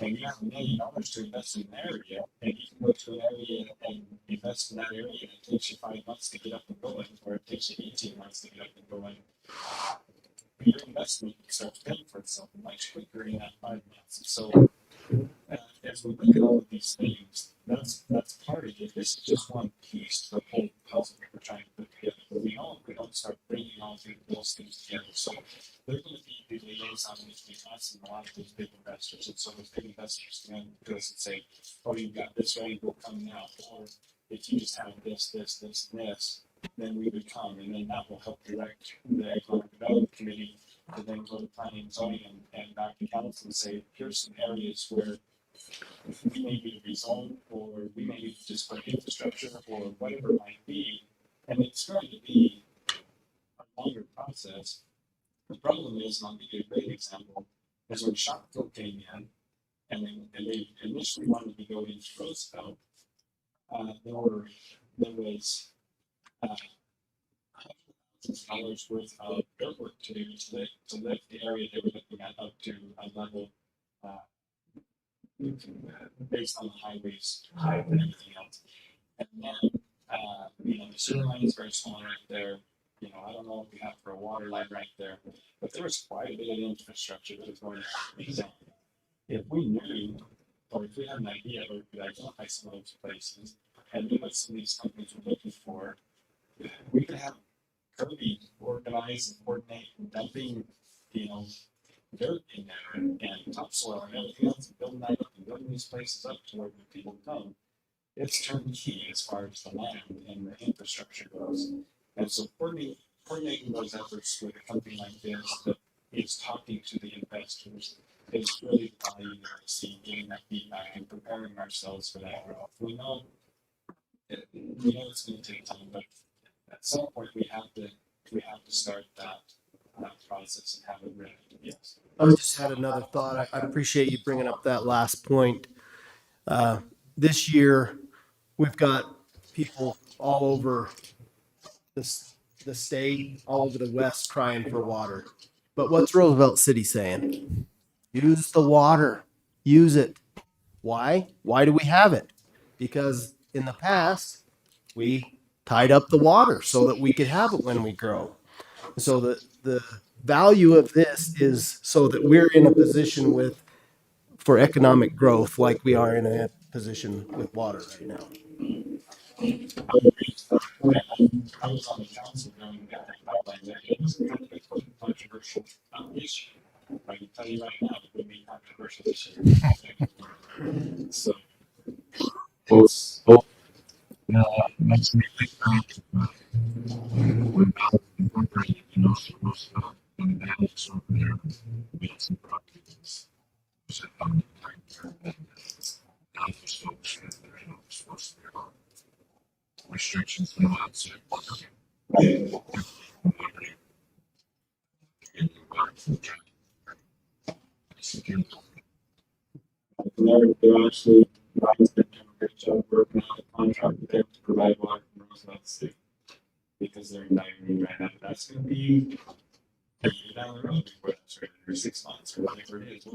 and you have $1 million to invest in an area, and you can go to an area and invest in that area, and it takes you 5 months to get up and going, or it takes you 18 months to get up and going, your investment starts paying for itself much quicker in that 5 months. So as we look at all of these things, that's part of it. This is just one piece to the whole puzzle that we're trying to put together. But we don't start bringing all those things together. So there's going to be the liaison between us and a lot of those big investors. And so those big investors come to us and say, "Oh, you've got this valuable coming out," or "If you just have this, and this, then we would come," and then that will help direct the Economic Development Committee to then go to planning and zoning and back to council and say, "Here's some areas where we may need to rezone, or we may need to just put infrastructure, or whatever it might be." And it's going to be a longer process. The problem is, and I'll give you a great example, is when Shopville came in, and they initially wanted to go into Roosevelt, there was $100,000 worth of dirt work to do to lift the area they were looking at up to a level based on the highways, height and everything else. And then, the sewer line is very small right there. I don't know if we have for a water line right there, but there was quite a bit of infrastructure that was going to be done. If we knew, or if we had an idea, or we could identify some of those places and knew what some of these companies were looking for, we could have Kirby organize and coordinate dumping, dirt in there and topsoil and everything else, and building that up and building these places up to where the people come. It's turnkey as far as the land and the infrastructure goes. And so coordinating those efforts with a company like this that is talking to the investors is really the value that we see, getting that feedback and preparing ourselves for that growth. We know it's going to take time, but at some point we have to start that process and have it ready. Yes. I just had another thought. I appreciate you bringing up that last point. This year, we've got people all over the state, all over the West crying for water. But what's Roosevelt City saying? Use the water. Use it. Why? Why do we have it? Because in the past, we tied up the water so that we could have it when we grow. So the value of this is so that we're in a position for economic growth like we are in a position with water right now. I was on the council during that pipeline. It was a controversial issue. I can tell you right now, it would be controversial issue. So, makes me think that without incorporating, Roosevelt and Alex over there, we had some projects. Was it on the time there? Now there's folks that are supposed to be on restrictions and outside water. They're actually, Ryan's been doing a great job working on a contract with them to provide water from Roosevelt City because they're in dire need right now. That's going to be a year down the road before that's ready, or 6 months, or whatever it is.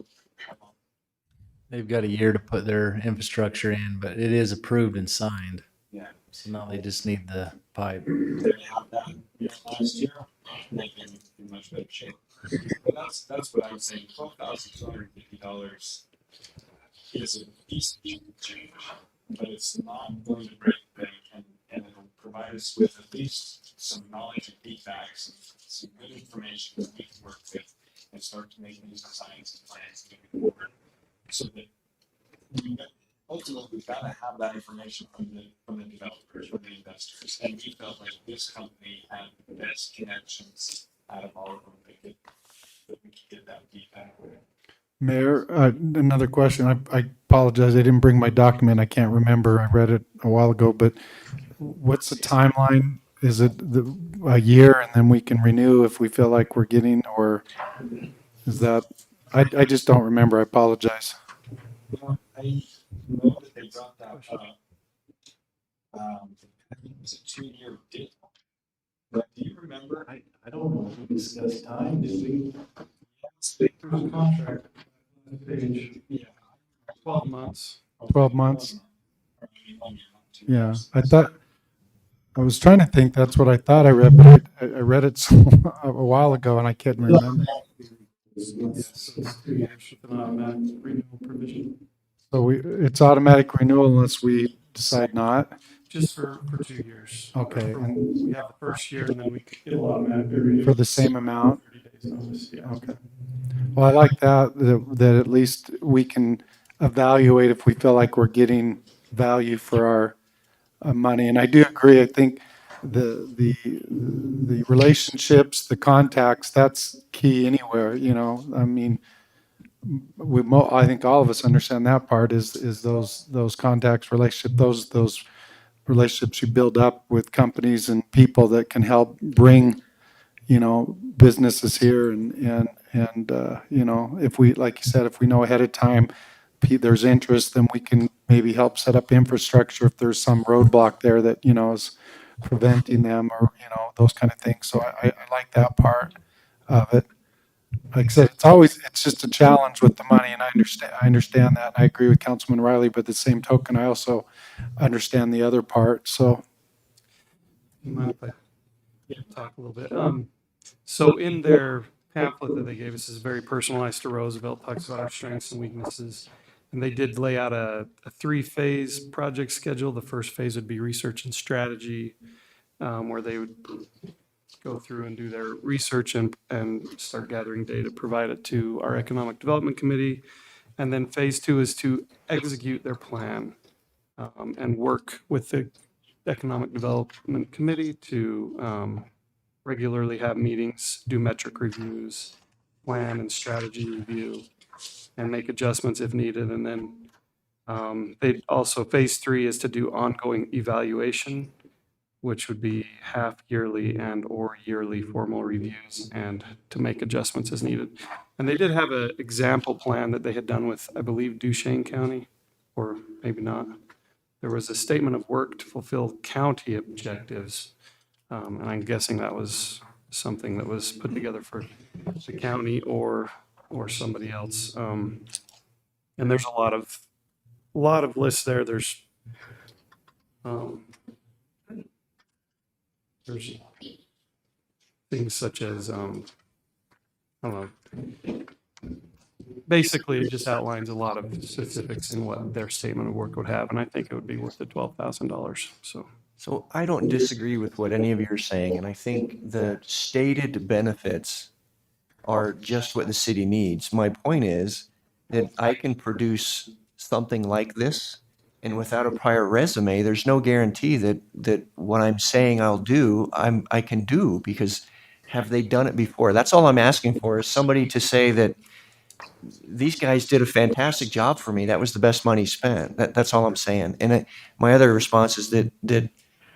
They've got a year to put their infrastructure in, but it is approved and signed. Yeah. So now they just need the pipe. They have that last year, and they've been in much better shape. But that's what I'm saying. $12,250 is a decent change, but it's not going to break the bank, and it'll provide us with at least some knowledge and feedback, some good information that we can work with and start to make these designs and plans moving forward. So that ultimately we've got to have that information from the developers, from the investors, and we felt like this company had the best connections out of all of them that we could get that feedback with. Mayor, another question. I apologize. I didn't bring my document. I can't remember. I read it a while ago, but what's the timeline? Is it a year and then we can renew if we feel like we're getting, or is that, I just don't remember. I apologize. I know that they brought that up. I think it was a 2-year deal. But do you remember? I don't know if we discussed time, did we? There's a contract page, Yeah. 12 months. 12 months? Or maybe 1 year, not 2 Yeah, years. I thought, I was trying to think that's what I thought I read, but I read it a while ago and I couldn't remember. Yes, so it's 2 years with an automatic renewal provision, So it's automatic renewal unless we decide not? just for 2 years. Okay, and We have the first year and then it'll automatically renew. for the same amount? 30 days notice, yeah. Okay. Well, I like that at least we can evaluate if we feel like we're getting value for our money. And I do agree. I think the relationships, the contacts, that's key anywhere, you know. I mean, I think all of us understand that part is those contacts, those relationships you build up with companies and people that can help bring, you know, businesses here and you know, if we, like you said, if we know ahead of time there's interest, then we can maybe help set up infrastructure if there's some roadblock there that, you know, is preventing them, or, you know, those kind of things. So I like that part of it. Like I said, it's just a challenge with the money, and I understand that. And I agree with Councilman Riley, but at the same token, I also understand the other part. So You mind if I talk a little bit? So in their pamphlet that they gave us is very personalized to Roosevelt, talks about our strengths and weaknesses. And they did lay out a 3-phase project schedule. The first phase would be research and strategy, where they would go through and do their research and start gathering data, provide it to our economic development committee. And then phase 2 is to execute their plan, and work with the economic development committee to regularly have meetings, do metric reviews, plan and strategy review, and make adjustments if needed. And then they also, phase 3 is to do ongoing evaluation, which would be half yearly and or yearly formal reviews, and to make adjustments as needed. And they did have an example plan that they had done with, I believe, Duchesne County, or maybe not. There was a statement of work to fulfill county objectives. And I'm guessing that was something that was put together for the county or somebody else. And there's a lot of lists there. There's things such as, I don't know. Basically, it just outlines a lot of specifics in what their statement of work would have, and I think it would be worth the $12,000. So I don't disagree with what any of you are saying, and I think the stated benefits are just what the city needs. My point is that I can produce something like this, and without a prior resume, there's no guarantee that what I'm saying I'll do, I can do, because have they done it before? That's all I'm asking for, is somebody to say that these guys did a fantastic job for me. That was the best money spent. That's all I'm saying. And my other response is that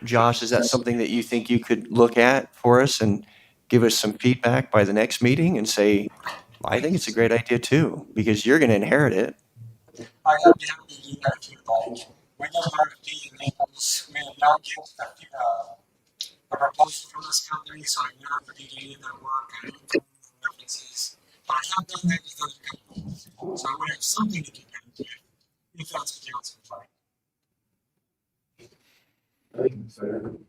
Josh, is that something that you think you could look at for us and give us some feedback by the next meeting and say, I think it's a great idea too, because you're going to inherit it. I'd be happy to do that if you'd like. We did an RFP and we have now get a proposal from this company, so I've never did any of their work. I don't know references, but I have done that with other companies. So I would have something to compare to if that's what council would like.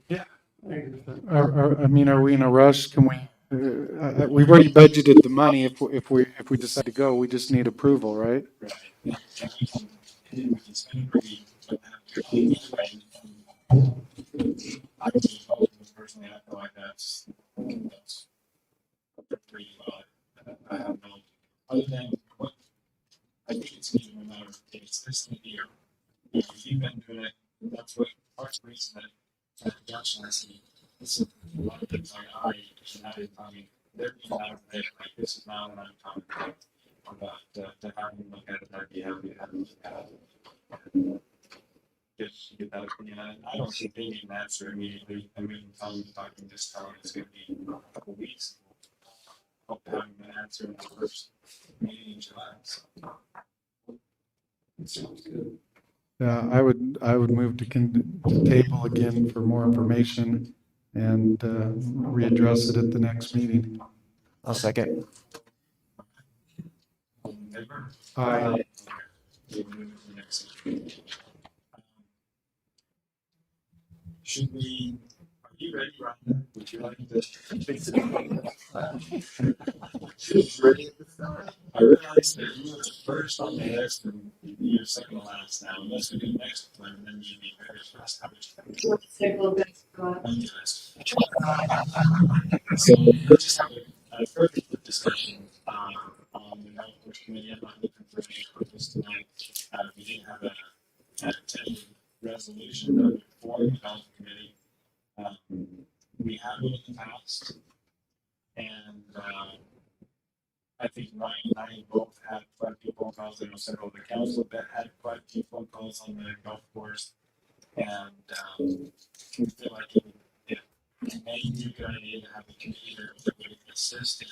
Yeah, I agree with that. I mean, are we in a rush? Can we? We've already budgeted the money. If we decide to go, we just need approval, right? Right. Yeah, we can spend a pretty, but I would be opposed personally. I feel like that's pretty well. I have no, other than what I think it's needed no matter if it's this year. If you've been doing it, that's what part of the reason that Josh and I see this is a lot of things like I mean, they're being out of there, like this is not what I'm talking about. But to have him look at it, I'd be happy to have him look at it. Get that opinion. I don't think they need an answer immediately. I mean, tell them to talk to this town. It's going to be a couple weeks. Hope to have an answer in the first meeting in July. So. Sounds good. Yeah, I would move to table again for more information and readdress it at the next meeting. I'll second. Aye. Should we? Are you ready, Ryan? Would you like to? Ready? I realized that you were first on the list and you're second to last now. Unless we do the next one, and then you'd be very first. So let's just have a further discussion on the health course committee. I'm not looking for any purpose tonight. We did have a tentative resolution that would form the health committee. We have one in the past, and I think Ryan and I both had quite a few phone calls. I know several of the council that had quite a few phone calls on the golf course, and we feel like it may be a good idea to have a committee that would assist in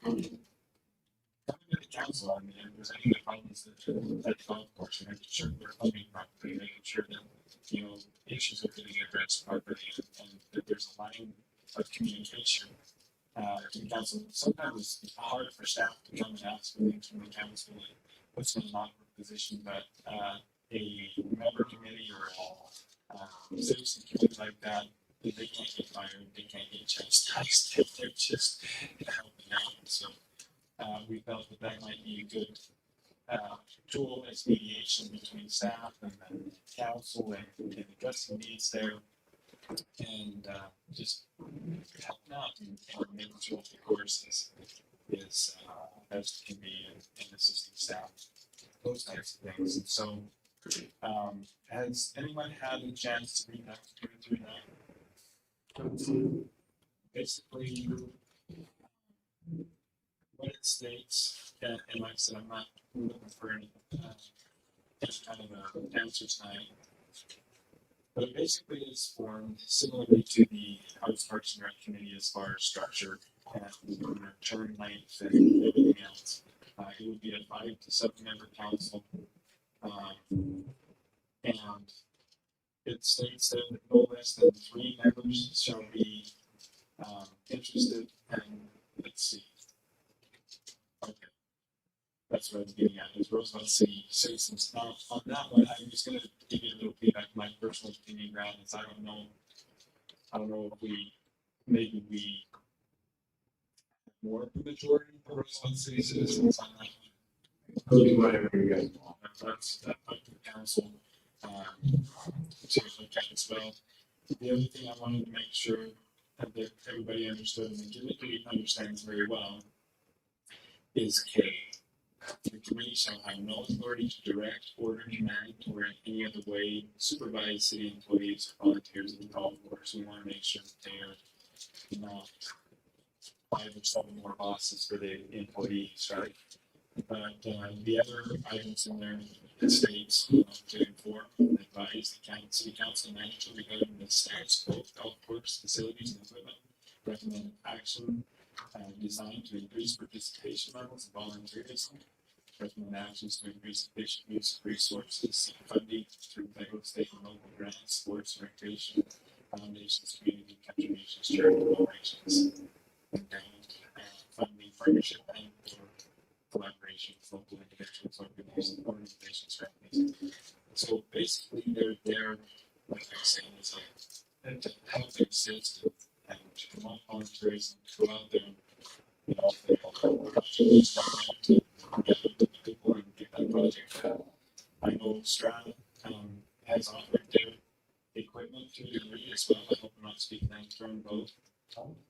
coming to the council. I mean, if there's any problems at the golf course, making sure we're funding properly, making sure that issues are getting addressed properly, and that there's a line of communication to the council. Sometimes it's hard for staff to come and ask for things from the council and puts them in an awkward position, but a member committee or a citizen committee like that, they can't get fired, they can't get chastised, they're just helping out. So we felt that might be a good tool as mediation between staff and the council and addressing needs there, and just helping out and making sure the course is best it can be and assisting staff, those types of things. And so, has anyone had a chance to read that through that? Basically, what it states, and like I said, I'm not looking for any kind of an answer tonight, but it basically is formed similarly to the House Parks and Rec Committee as far as structure and term length and everything else. It would be a 5 to 7 member council, and it states that no less than 3 members shall be interested. And let's see. Okay. That's what I was getting at, is Roosevelt City citizens. Now, on that one, I'm just going to give you a little feedback. My personal opinion, Grant, is I don't know if maybe we more of the majority of Roosevelt City citizens on that one. Could be whatever you guys want. That's up to the council to look at as well. The other thing I wanted to make sure that everybody understood, and the committee understands very well, is K. The committee shall have no authority to direct, order, command, or in any other way supervise city employees or volunteers at the golf course. We want to make sure that they are not 5 or 7 more bosses for the employees, right? But the other items in there, it states to inform and advise the city council manager regarding the status quo of golf course facilities and equipment, recommend action designed to increase participation levels and volunteerism, recommend actions to increase efficient use of resources, funding through federal, state, and local grants, sports, recreation, foundations, community contributions, charitable donations, and funding partnership and collaboration with local individuals, organizations, families. So basically, they're there, like I was saying, is to help assist and to promote volunteerism, to go out there and, to get the people and get that project done. I know Strata has offered their equipment to a degree as well. I hope I'm not speaking out of turn both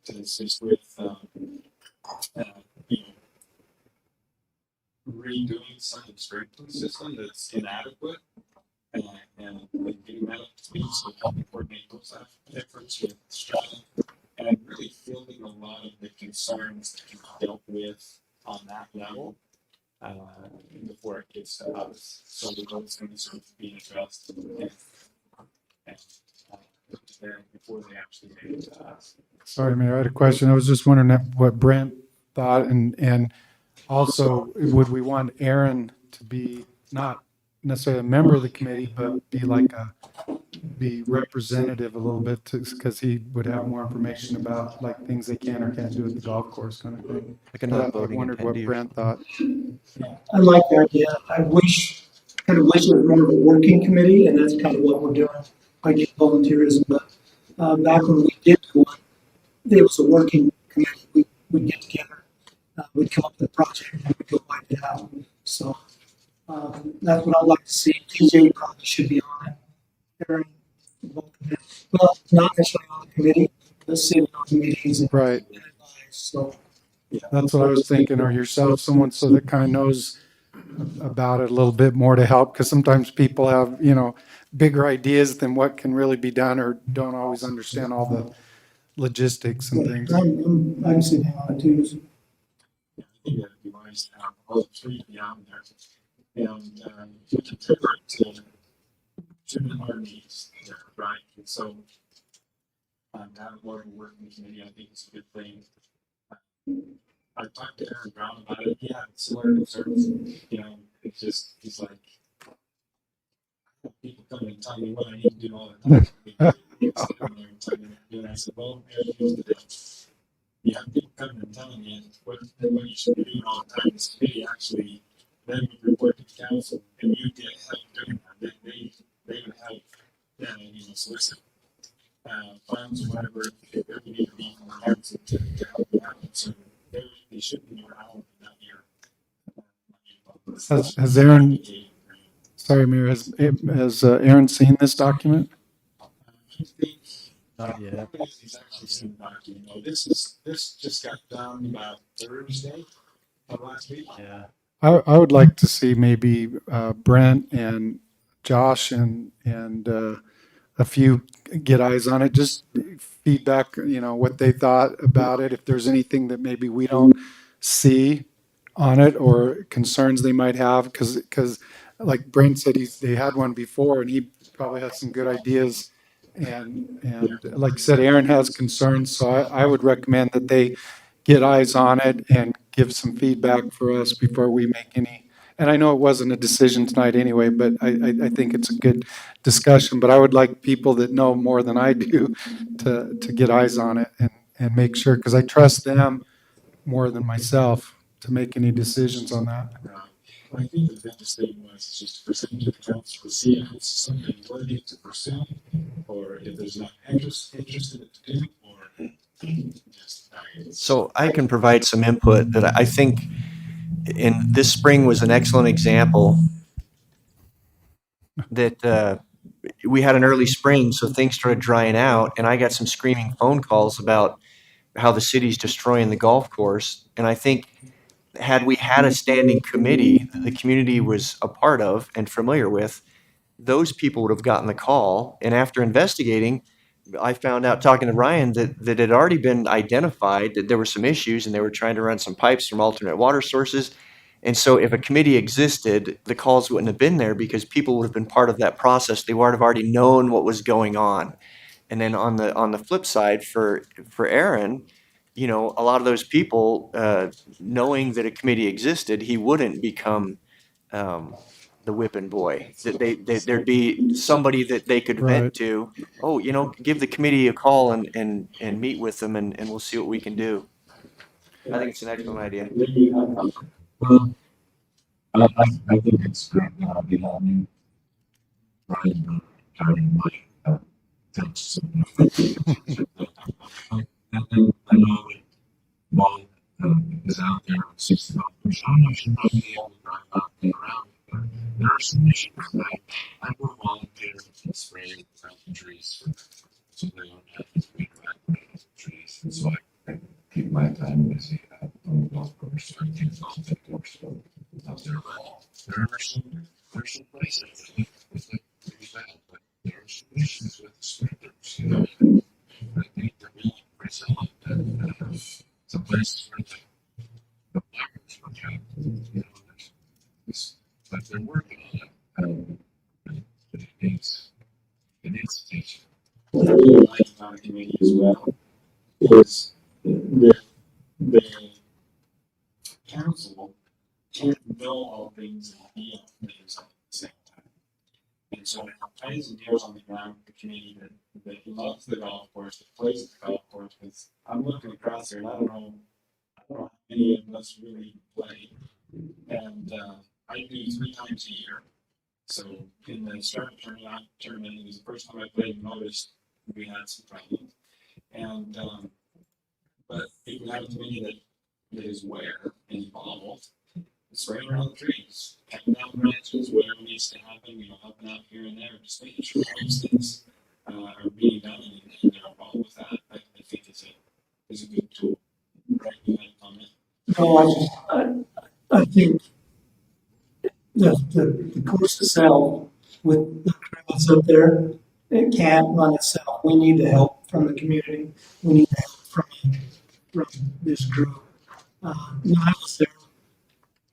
to assist with redoing some of the sprinkling system that's inadequate and getting that up to speed, so helping coordinate those efforts with Strata and really fielding a lot of the concerns that can be dealt with on that level before it gets to us. So the road's going to sort of be addressed and put to them before they actually make it to us. Sorry, Mayor, I had a question. I was just wondering what Brent thought, and also, would we want Aaron to be not necessarily a member of the committee, but be representative a little bit, because he would have more information about like things they can or can't do at the golf course kind of thing. Like another I voting wondered what attendee or Brent thought. I like the idea. I kind of wish it was more of a working committee, and that's kind of what we're doing by getting volunteerism. But back when we did one, it was a working committee. We'd get together, we'd come up with a project, and we'd go wipe it out. So that's what I'd like to see. TJ probably should be on it. Aaron, both of them. Well, not necessarily on the committee, but sitting on meetings and Right. advise. So That's what I was thinking, or yourself, someone so that kind of knows about it a little bit more to help, because sometimes people have, bigger ideas than what can really be done, or don't always understand all the logistics and things. I'm sitting on it too. I think that'd be nice to have all three be on there. And we can tailor it to our needs, right? And so having more of a working committee, I think is a good thing. I talked to Aaron Brown about it. Yeah, similar concerns. It's just, he's like, people come and tell me what I need to do all the time. And I said, well, Aaron, here's the deal. You have people coming and telling you what you should be doing all the time. This committee actually then would report to the council, and you get help doing that. They would help, solicit funds or whatever if there need to be from the council to help you out. So they should be around, not here. Has Aaron, sorry, Mayor, has Aaron seen this document? Not yet. He's actually seen the document. This just got done about Thursday of last week. Yeah. I would like to see maybe Brent and Josh and a few get eyes on it, just feedback, what they thought about it. If there's anything that maybe we don't see on it or concerns they might have, because like Brent said, they had one before and he probably had some good ideas. And like I said, Aaron has concerns, so I would recommend that they get eyes on it and give some feedback for us before we make any. And I know it wasn't a decision tonight anyway, but I think it's a good discussion. But I would like people that know more than I do to get eyes on it and make sure, because I trust them more than myself to make any decisions on that. I think the biggest thing was just to present to the council to see if it's something worthy to pursue, or if there's not interest in it to do, or just. So I can provide some input that I think in this spring was an excellent example that we had an early spring, so things started drying out, and I got some screaming phone calls about how the city's destroying the golf course. And I think had we had a standing committee that the community was a part of and familiar with, those people would have gotten the call. And after investigating, I found out, talking to Ryan, that it had already been identified that there were some issues and they were trying to run some pipes from alternate water sources. And so if a committee existed, the calls wouldn't have been there because people would have been part of that process. They would have already known what was going on. And then on the flip side, for Aaron, a lot of those people, knowing that a committee existed, he wouldn't become the whipping boy. That there'd be somebody that they could vent Right. to. Oh, give the committee a call and meet with them, and we'll see what we can do. I think it's an excellent idea. Well, I think it's great that I'll be having Brian carrying my things. I know that Bob is out there with 60 miles per hour. I should probably be able to drive out there around. But there are some issues. I will volunteer to spray the trees so they don't have to be dragged trees. And so I keep my time busy on the golf course. I think it's all the course out there. But there are some places that it's like pretty bad, but there are some issues with the sprinters. I think they're being resilient. Some places where the players it's it is teaching. What I really like about a committee as well is the council can't know all things and be all things at the same time. And so it eyes and ears on the ground with the community that loves the golf course, that plays at the golf course, because I'm looking across here and I don't know how many of us really play. And I do 3 times a year. So in the start tournament, it was the first time I played and noticed we had some problems. And but if you have a committee that is aware and involved, spraying around the trees, cutting down branches, whatever needs to happen, helping out here and there, just making sure those things are being done and they're involved with that. I think is a good tool. Right? You had a comment? No, I think the course itself with the crew that's up there, it can't run itself. We need the help from the community. We need the help from this crew. When I was there,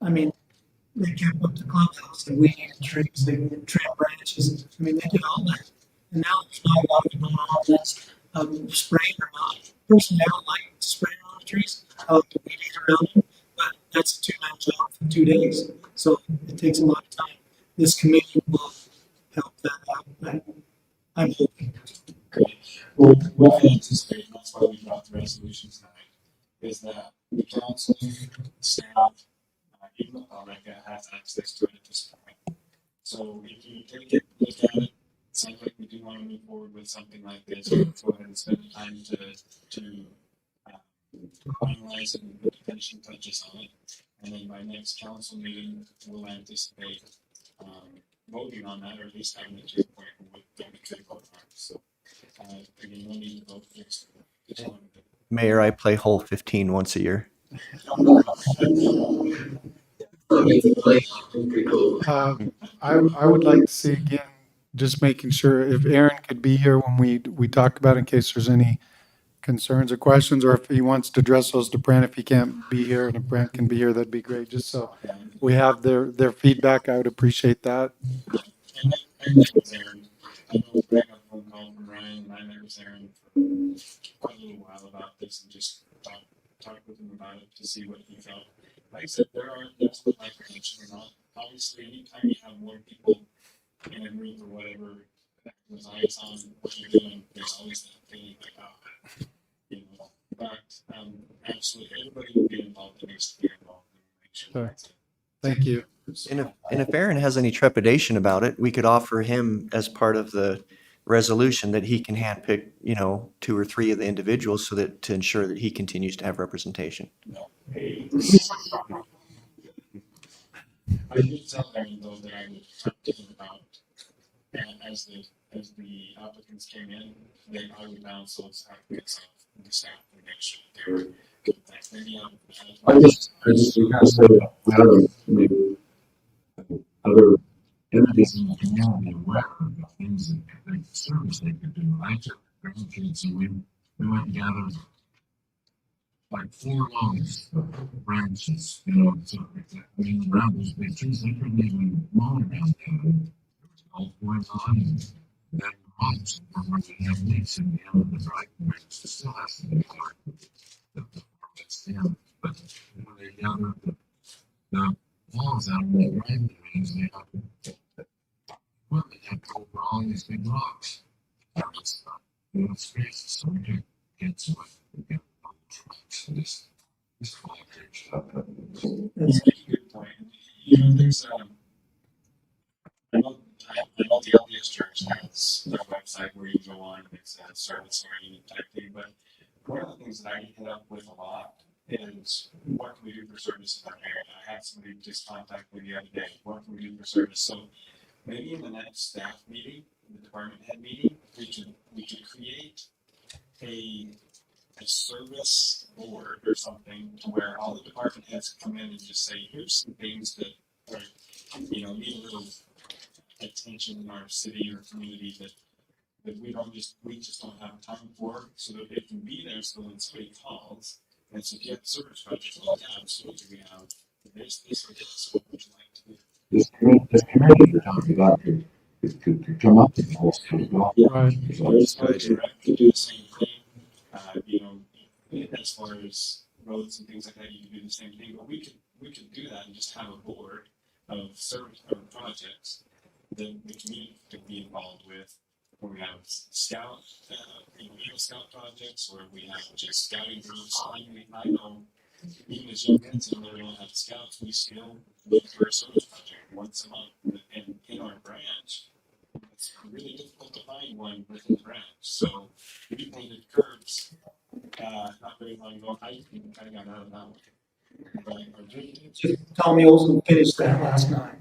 I mean, they kept up the clubhouse and weeding trees, they trim branches. I mean, they did all that. And now there's not a lot of going on that's spraying or not. Personally, I don't like spraying on the trees. I like to weed eat around them, but that's a 2-man job for 2 days. So it takes a lot of time. This committee will help that out. I'm hoping. Great. Well, what I anticipate, and that's why we brought the resolutions tonight, is that the council, staff, even the public has access to it at this point. So if you take it, look at it, sounds like we do want to move forward with something like this. Let's go ahead and spend the time to finalize it and put the finishing touches on it. And then by next council meeting, we'll anticipate voting on that, or at least having it to a point where we could vote on it. So again, we'll need to vote next. Mayor, I play hole 15 once a year. I would like to see again, just making sure if Aaron could be here when we talk about it, in case there's any concerns or questions, or if he wants to address those to Brent, if he can't be here, and if Brent can be here, that'd be great. Just so we have their feedback, I would appreciate that. And I met with Aaron. I know Greg got a phone call from Ryan, and I met with Aaron for quite a little while about this and just talk with him about it to see what he felt. Like I said, that's what my prediction or not. Obviously, anytime you have more people in a group or whatever, with eyes on what you're doing, there's always that feeling like, but absolutely, everybody will be involved that needs to be involved. Make sure Sure. that's it. Thank you. And if Aaron has any trepidation about it, we could offer him as part of the resolution that he can handpick, 2 or 3 of the individuals so that to ensure that he continues to have representation. No. Hey. I did tell Aaron though that I would talk to him about, and as the applicants came in, I would bounce those applicants off the staff and make sure that they were good. Thanks. Maybe I just we kind of say that maybe other entities in the community aware of the things that the service they could do. I took grandkids and we went and gathered like 4 loads of branches, so I mean around those big trees they couldn't even mow around them. There was golf going on and then months where we have leaks in the end of the driveway, it still has to be hard. The permits in, but when they gather the walls out of the driveway, they have to go over all these big rocks. It's spaces, so we can get to it. We get trucks and this concrete stuff. That's a good point. There's I know the LDS church has their website where you go on, it's a service oriented type thing, but one of the things that I get hit up with a lot is what can we do for service in our area? I had somebody just contact me the other day, what can we do for service? So maybe in the next staff meeting, the department head meeting, we could create a service board or something to where all the department heads come in and just say, here's some things that are, need a little attention in our city or community that we just don't have time for, so that it can be there so when somebody calls and so if you have a service project, well, yeah, absolutely, we have this or this, what would you like to do? This community you're talking about is could come up with those kind of well. Right. There's direct to do the same thing. You know, as far as roads and things like that, you can do the same thing. But we could do that and just have a board of service or projects that the community could be involved with. Where we have scout, Eagle Scout projects, or we have just scouting groups. I know even as young kids, even though we don't have scouts, we still look for a service project once a month. And in our branch, it's really difficult to find one within the branch. So we painted curbs not very long ago. I kind of got out of that one. But our drinking, Just Tommy Olsen finished that last night.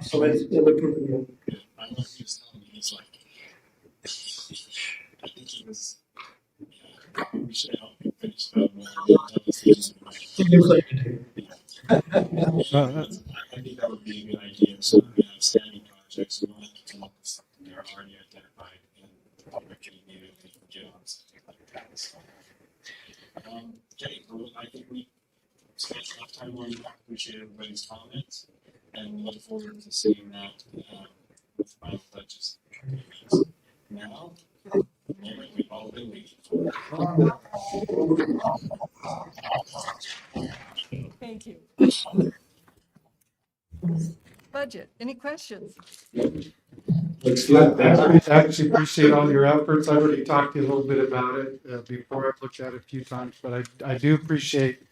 So it looked pretty good. I know he was telling me, he's like, I think he was, we should help him finish that one. I think that would be a good idea. So we have standing projects. We don't have to come up with something they're already identified and the public can immediately get on something like that. So, okay, well, I think we spent enough time on that. Appreciate everybody's comments and look forward to seeing that with final touches. Now, the moment we've all been waiting for. Thank you. Budget, any questions? I actually appreciate all your efforts. I already talked to you a little bit about it before. I've looked at it a few times, but I do appreciate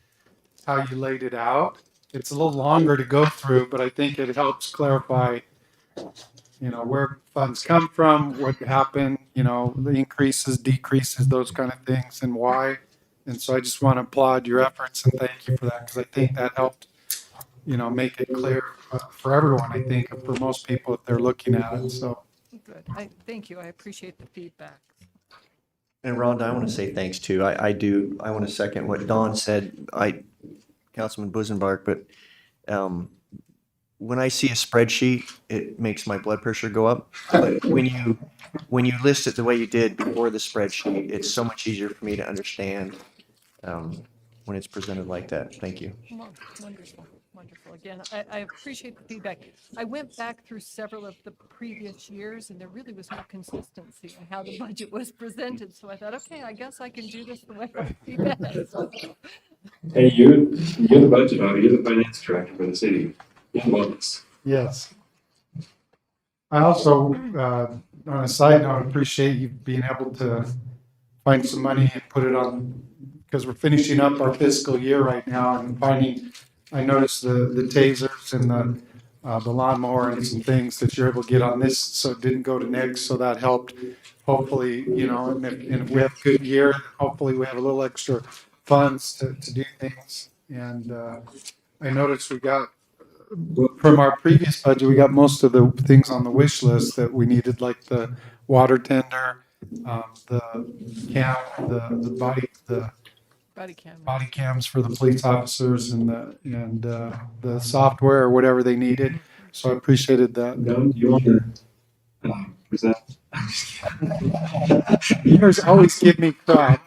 how you laid it out. It's a little longer to go through, but I think it helps clarify, you know, where funds come from, what happened, you know, the increases, decreases, those kind of things, and why. And so I just want to applaud your efforts and thank you for that, because I think that helped, you know, make it clear for everyone, I think, for most people if they're looking at it. So. Good. Thank you. I appreciate the feedback. And Rhonda, I want to say thanks too. I want to second what Don said, Councilman Busenbark, but when I see a spreadsheet, it makes my blood pressure go up. But when you list it the way you did before the spreadsheet, it's so much easier for me to understand when it's presented like that. Thank you. Well, wonderful, wonderful. Again, I appreciate the feedback. I went back through several of the previous years and there really was no consistency in how the budget was presented. So I thought, okay, I guess I can do this the way I see best. Hey, you're the budget auditor, you're the finance director for the city. Yes. I also, on a side note, appreciate you being able to find some money and put it on, because we're finishing up our fiscal year right now and finding, I noticed the tasers and the lawnmower and some things that you're able to get on this, so it didn't go to next, so that helped. Hopefully, you know, and if we have a good year, hopefully we have a little extra funds to do things. And I noticed we got, from our previous budget, we got most of the things on the wish list that we needed, like the water tender, the cam, the body cams for the police officers, and the software or whatever they needed. So I appreciated that. Don, do you want to present? Yours always give me crap.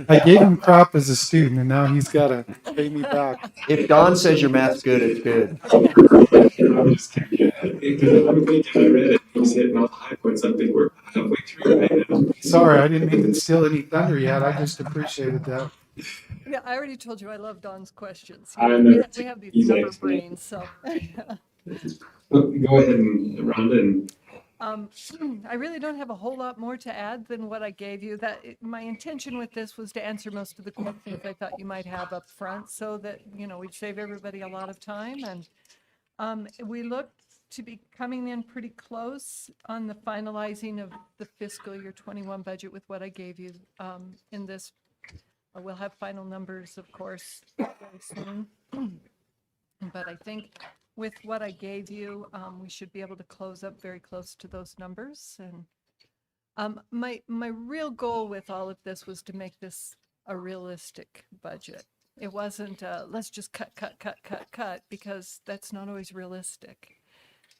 I gave him crap as a student, and now he's got to pay me back. If Don says your math's good, it's good. I'm just kidding. Because I'm thinking, I read it, he's hitting all the high points. I think we're halfway through right now. Sorry, I didn't mean to steal any thunder yet. I just appreciated that. Yeah, I already told you I love Don's questions. I know. We have these He's number excellent. brains, so. Go ahead and Rhonda and I really don't have a whole lot more to add than what I gave you. My intention with this was to answer most of the questions I thought you might have up front, so that, you know, we'd save everybody a lot of time. And we look to be coming in pretty close on the finalizing of the fiscal year 21 budget with what I gave you in this. We'll have final numbers, of course, very soon. But I think with what I gave you, we should be able to close up very close to those numbers. And my real goal with all of this was to make this a realistic budget. It wasn't let's just cut, because that's not always realistic.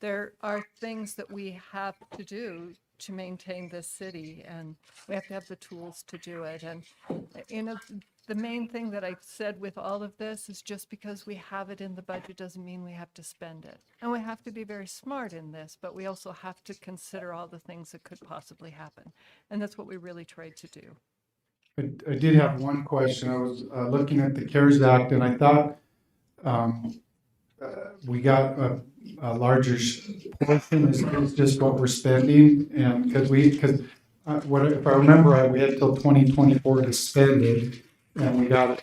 There are things that we have to do to maintain this city, and we have to have the tools to do it. And, you know, the main thing that I said with all of this is just because we have it in the budget doesn't mean we have to spend it. And we have to be very smart in this, but we also have to consider all the things that could possibly happen. And that's what we really tried to do. I did have one question. I was looking at the CARES Act, and I thought we got a larger portion is just what we're spending, and because what if I remember right, we had till 2024 to spend it, and we got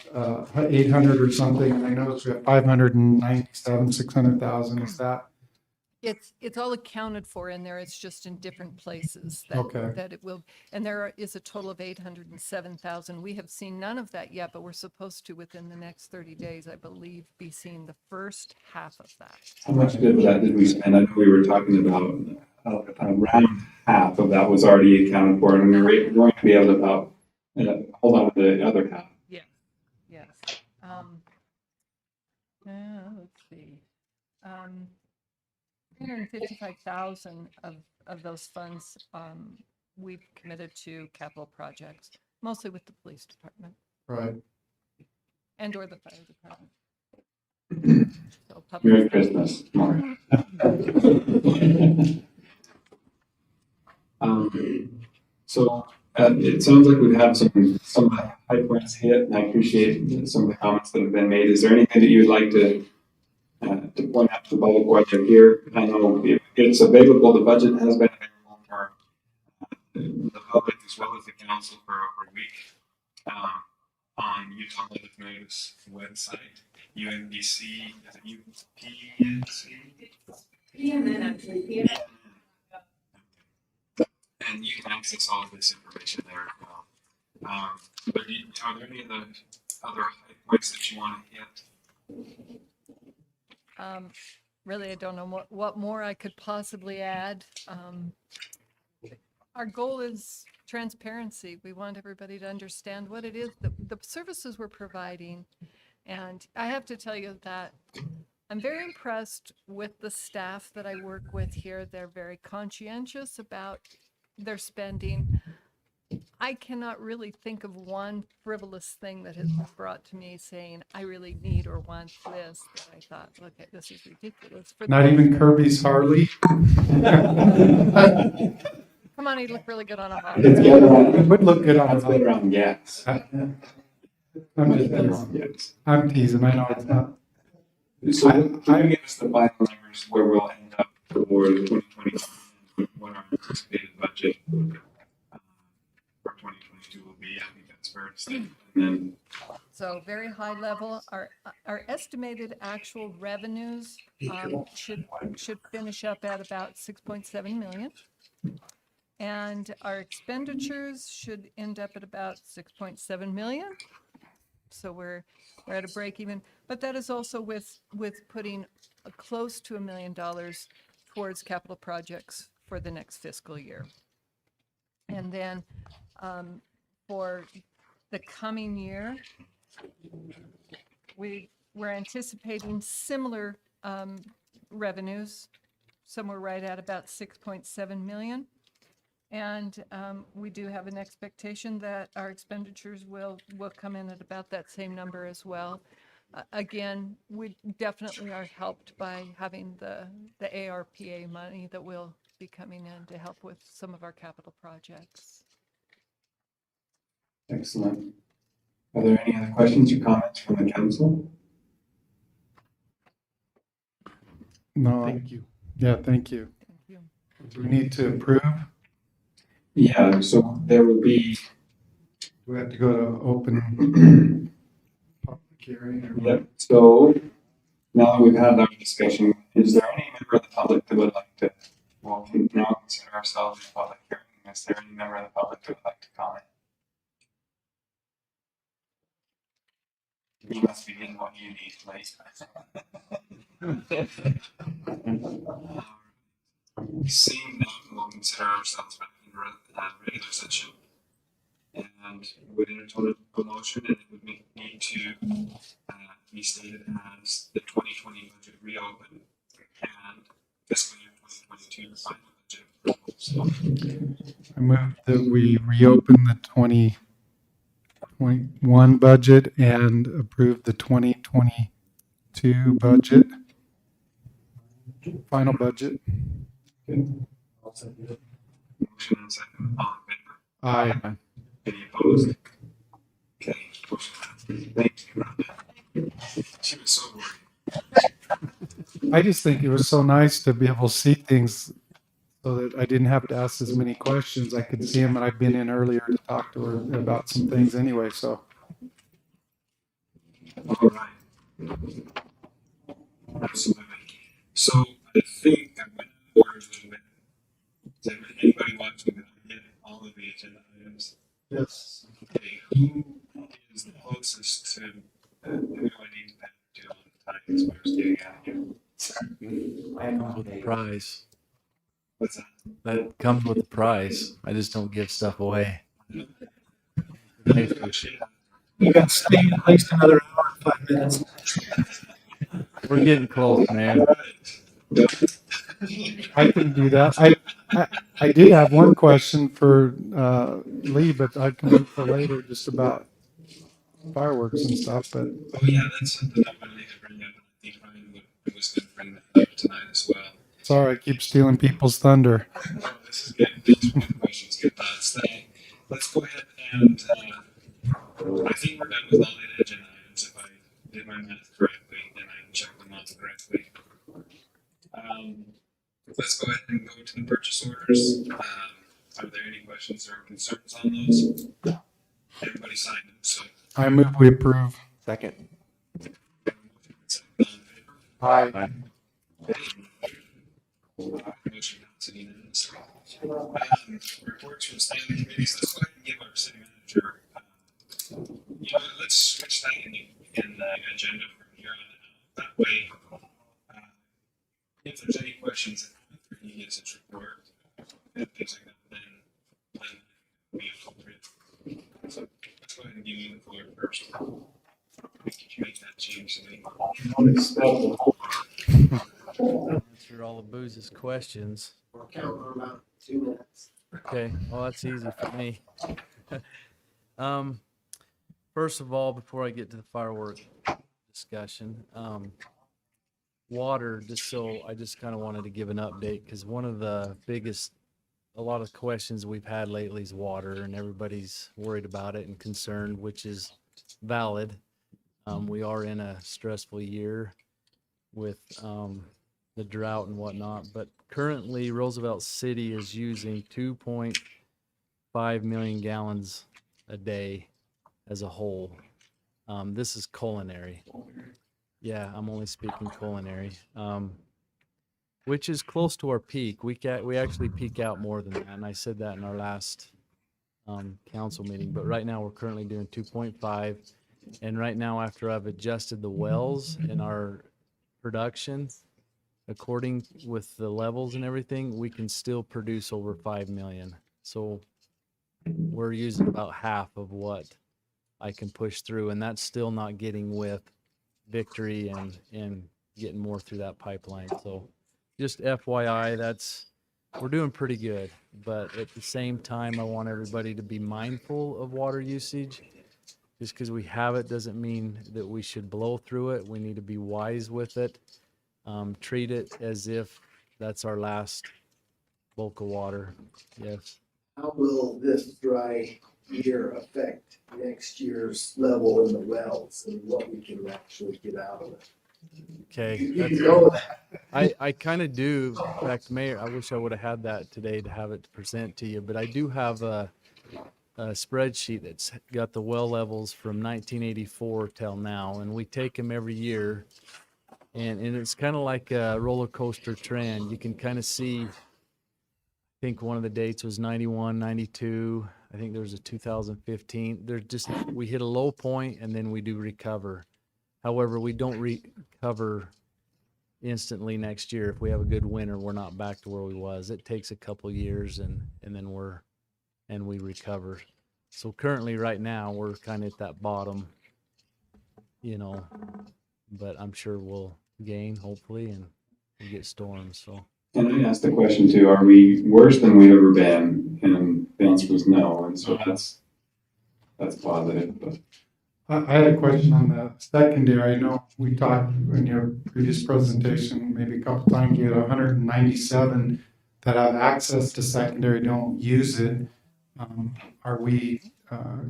800 or something. And I noticed we have 597, 600,000. Is that? It's all accounted for in there. It's just in different places Okay. that it will. And there is a total of 807,000. We have seen none of that yet, but we're supposed to within the next 30 days, I believe, be seeing the first half of that. How much of that did we spend? I know we were talking about around half of that was already accounted for, and we were going to be able to about hold on to the other half. Yes. Let's see. 355,000 of those funds we've committed to capital projects, mostly with the police department Right. and or the fire department. So Merry Christmas, Mark. So it sounds like we've had some of the high points hit, and I appreciate some of the comments that have been made. Is there anything that you would like to point out to the public while you're here? I know it's available. The budget has been available for the public as well as the council for over a week on Utah Public Notice website. UNBC, is it UPNC? PMN, actually, PMN. And you can access all of this information there as well. But are there any other high points that you want to hit? Really, I don't know what more I could possibly add. Our goal is transparency. We want everybody to understand what it is, the services we're providing. And I have to tell you that I'm very impressed with the staff that I work with here. They're very conscientious about their spending. I cannot really think of one frivolous thing that has been brought to me saying, I really need or want this, that I thought, okay, this is ridiculous. Not even Kirby's Harley. Come on, he'd look really good on a Harley. It would look good on a Harley. Around gas. I'm just teasing. I'm teasing. I know it's not. So can you give us the final numbers where we'll end up for the 2020, what our anticipated budget for 2022 will be? I think that's fair to say. And then, so very high level, our estimated actual revenues should finish up at about 6.7 million. And our expenditures should end up at about 6.7 million. So we're at a break even, but that is also with putting close to $1 million towards capital projects for the next fiscal year. And then for the coming year, we're anticipating similar revenues, somewhere right at about 6.7 million. And we do have an expectation that our expenditures will come in at about that same number as well. Again, we definitely are helped by having the ARPA money that will be coming in to help with some of our capital projects. excellent. Are there any other questions or comments from the council? No. Thank you. Yeah, thank you. Thank you. Do we need to approve? Yeah, so there will be. Do we have to go to open public hearing? Or Yep. So now that we've had our discussion, is there any member of the public that would like to, well, we can now consider ourselves a public hearing. Is there any member of the public that would like to comment? You must be getting what you need, please. Seeing none, we'll consider ourselves back in regular session. And would entertain a motion, and it would need to be stated as the 2020 budget reopened and fiscal year 2022 final budget proposed. I move that we reopen the 2021 budget and approve the 2022 budget. Final budget. Motion and second. All in favor? Aye. Any opposed? Okay. Motion passes. Thank you, Rhonda. She was so worried. I just think it was so nice to be able to see things so that I didn't have to ask as many questions. I could see him, and I've been in earlier to talk to her about some things anyway. So, All right. Absolutely. So I think I'm going to order a little bit. Does anybody want to hit all of the agenda items? Yes. Okay, who is the closest to, who do I need to pass to on time as far as getting out of here? That comes with the prize. What's that? That comes with the prize. I just don't give stuff away. You got to stay at least another hour and 5 minutes. We're getting close, man. I can do that. I did have one question for Lee, but I can wait for later, just about fireworks and stuff. But Oh yeah, that's something I wanted to bring up. I think Ryan was going to bring that up tonight as well. sorry, I keep stealing people's thunder. Oh, this is good. These are good questions, good thoughts. Let's go ahead and I think we're done with all the agenda items if I did my math correctly and I checked them off correctly. Let's go ahead and go to the purchase orders. Are there any questions or concerns on those? Everybody signed them, so. I move we approve. Second. Aye. Motion passes unanimously. Reports from standing committees. Let's go ahead and give our city manager. Let's switch that in the agenda from here on out. That way, if there's any questions after he gets his report and things like that, then be appropriate. So let's go ahead and give you the floor first. Could you make that change? Answer all of Booze's questions. We're counting on about 2 minutes. Okay, well, that's easy for me. First of all, before I get to the firework discussion, water, I just kind of wanted to give an update because one of the a lot of questions we've had lately is water, and everybody's worried about it and concerned, which is valid. We are in a stressful year with the drought and whatnot, but currently Roosevelt City is using 2.5 million gallons a day as a whole. This is culinary. Yeah, I'm only speaking culinary, which is close to our peak. We actually peak out more than that, and I said that in our last council meeting. But right now we're currently doing 2.5, and right now after I've adjusted the wells in our production, according with the levels and everything, we can still produce over 5 million. So we're using about half of what I can push through, and that's still not getting with Victory and getting more through that pipeline. So just FYI, we're doing pretty good, but at the same time, I want everybody to be mindful of water usage. Just because we have it doesn't mean that we should blow through it. We need to be wise with it. Treat it as if that's our last bulk of water. Yes. How will this dry year affect next year's level in the wells and what we can actually get out of it? Okay. You know that. I kind of do. In fact, Mayor, I wish I would have had that today to have it to present to you, but I do have a spreadsheet that's got the well levels from 1984 till now, and we take them every year, and it's kind of like a roller coaster trend. You can kind of see, I think one of the dates was 91, 92. I think there was a 2015. We hit a low point and then we do recover. However, we don't recover instantly next year. If we have a good winter, we're not back to where we was. It takes a couple years and then we recover. So currently right now we're kind of at that bottom, but I'm sure we'll gain hopefully and we get storms. So And I asked the question too, are we worse than we've ever been? And the answer was no, and so that's positive, but. I had a question on the secondary. I know we talked in your previous presentation, maybe a couple times, we had 197 that have access to secondary, don't use it. Are we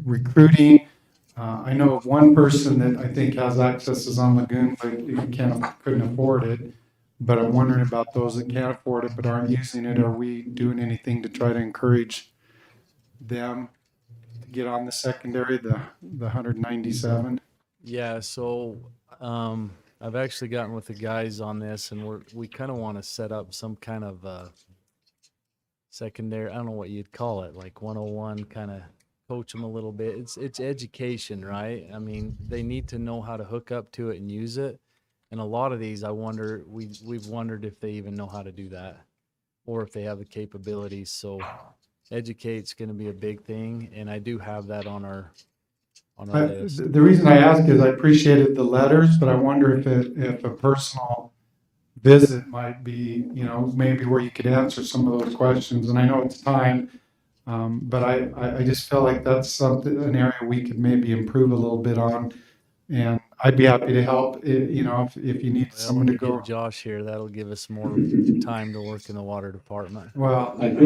recruiting? I know of one person that I think has access is on Lagoon, but he couldn't afford it. But I'm wondering about those that can't afford it but aren't using it. Are we doing anything to try to encourage them to get on the secondary, the 197? Yeah, so I've actually gotten with the guys on this, and we kind of want to set up some kind of secondary. I don't know what you'd call it, like 101, kind of coach them a little bit. It's education, right? I mean, they need to know how to hook up to it and use it. And a lot of these, I wonder, we've wondered if they even know how to do that, or if they have the capabilities. So educate's going to be a big thing, and I do have that on our list. The reason I ask is I appreciated the letters, but I wonder if a personal visit might be, maybe where you could answer some of those questions. And I know it's time, but I just feel like that's an area we could maybe improve a little bit on. And I'd be happy to help, if you need Well, someone when to we go. get Josh here, that'll give us more time to work in the water department. Well, like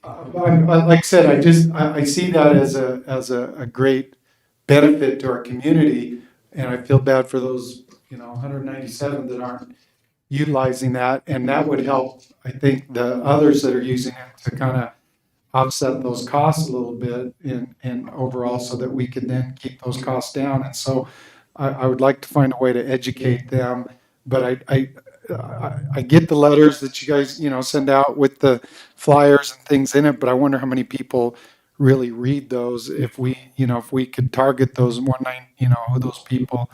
I said, I see that as a great benefit to our community, and I feel bad for those, 197 that aren't utilizing that, and that would help, I think, the others that are using it to kind of offset those costs a little bit in overall, so that we could then keep those costs down. And so I would like to find a way to educate them, but I get the letters that you guys, send out with the flyers and things in it, but I wonder how many people really read those. If we could target those those people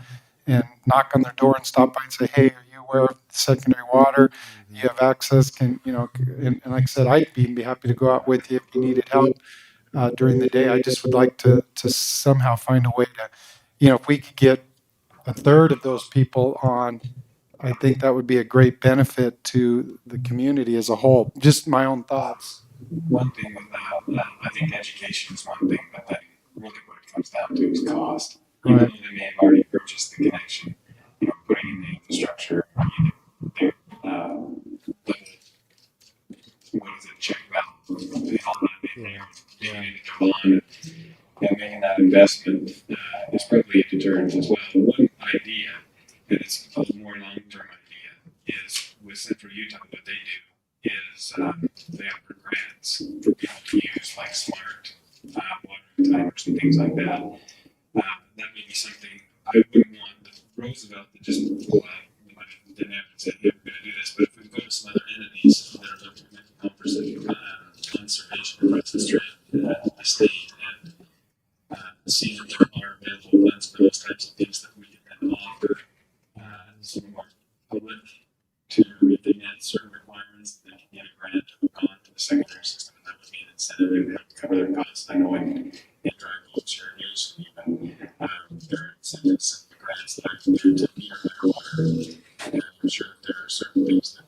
and knock on their door and stop by and say, hey, are you aware of secondary water? You have access, and like I said, I'd be happy to go out with you if you needed help during the day. I just would like to somehow find a way to, if we could get a third of those people on, I think that would be a great benefit to the community as a whole. Just my own thoughts. One thing with that, I think education is one thing, but then really what it comes down to is cost. Even though they may have already purchased the connection, putting in the infrastructure, the, what is it, check valve, and making that investment is probably a deterrent as well. One idea, and it's a more long-term idea, is with Central Utah, what they do is they offer grants for people to use, like smart water timers and things like that. That may be something I wouldn't want Roosevelt to just pull out. Didn't have to say, hey, we're going to do this, but if we go to some other entities that are looking at conversation, conservation, for instance, the state, and see if there are available funds for those types of things that we can then offer some more public to, if they met certain requirements, they can get a grant to hook on to the secondary system. And that would be an incentive. They would have to cover their costs. I know in dry culture news, even there are incentives and grants that are there to meter their water. And I'm sure that there are certain things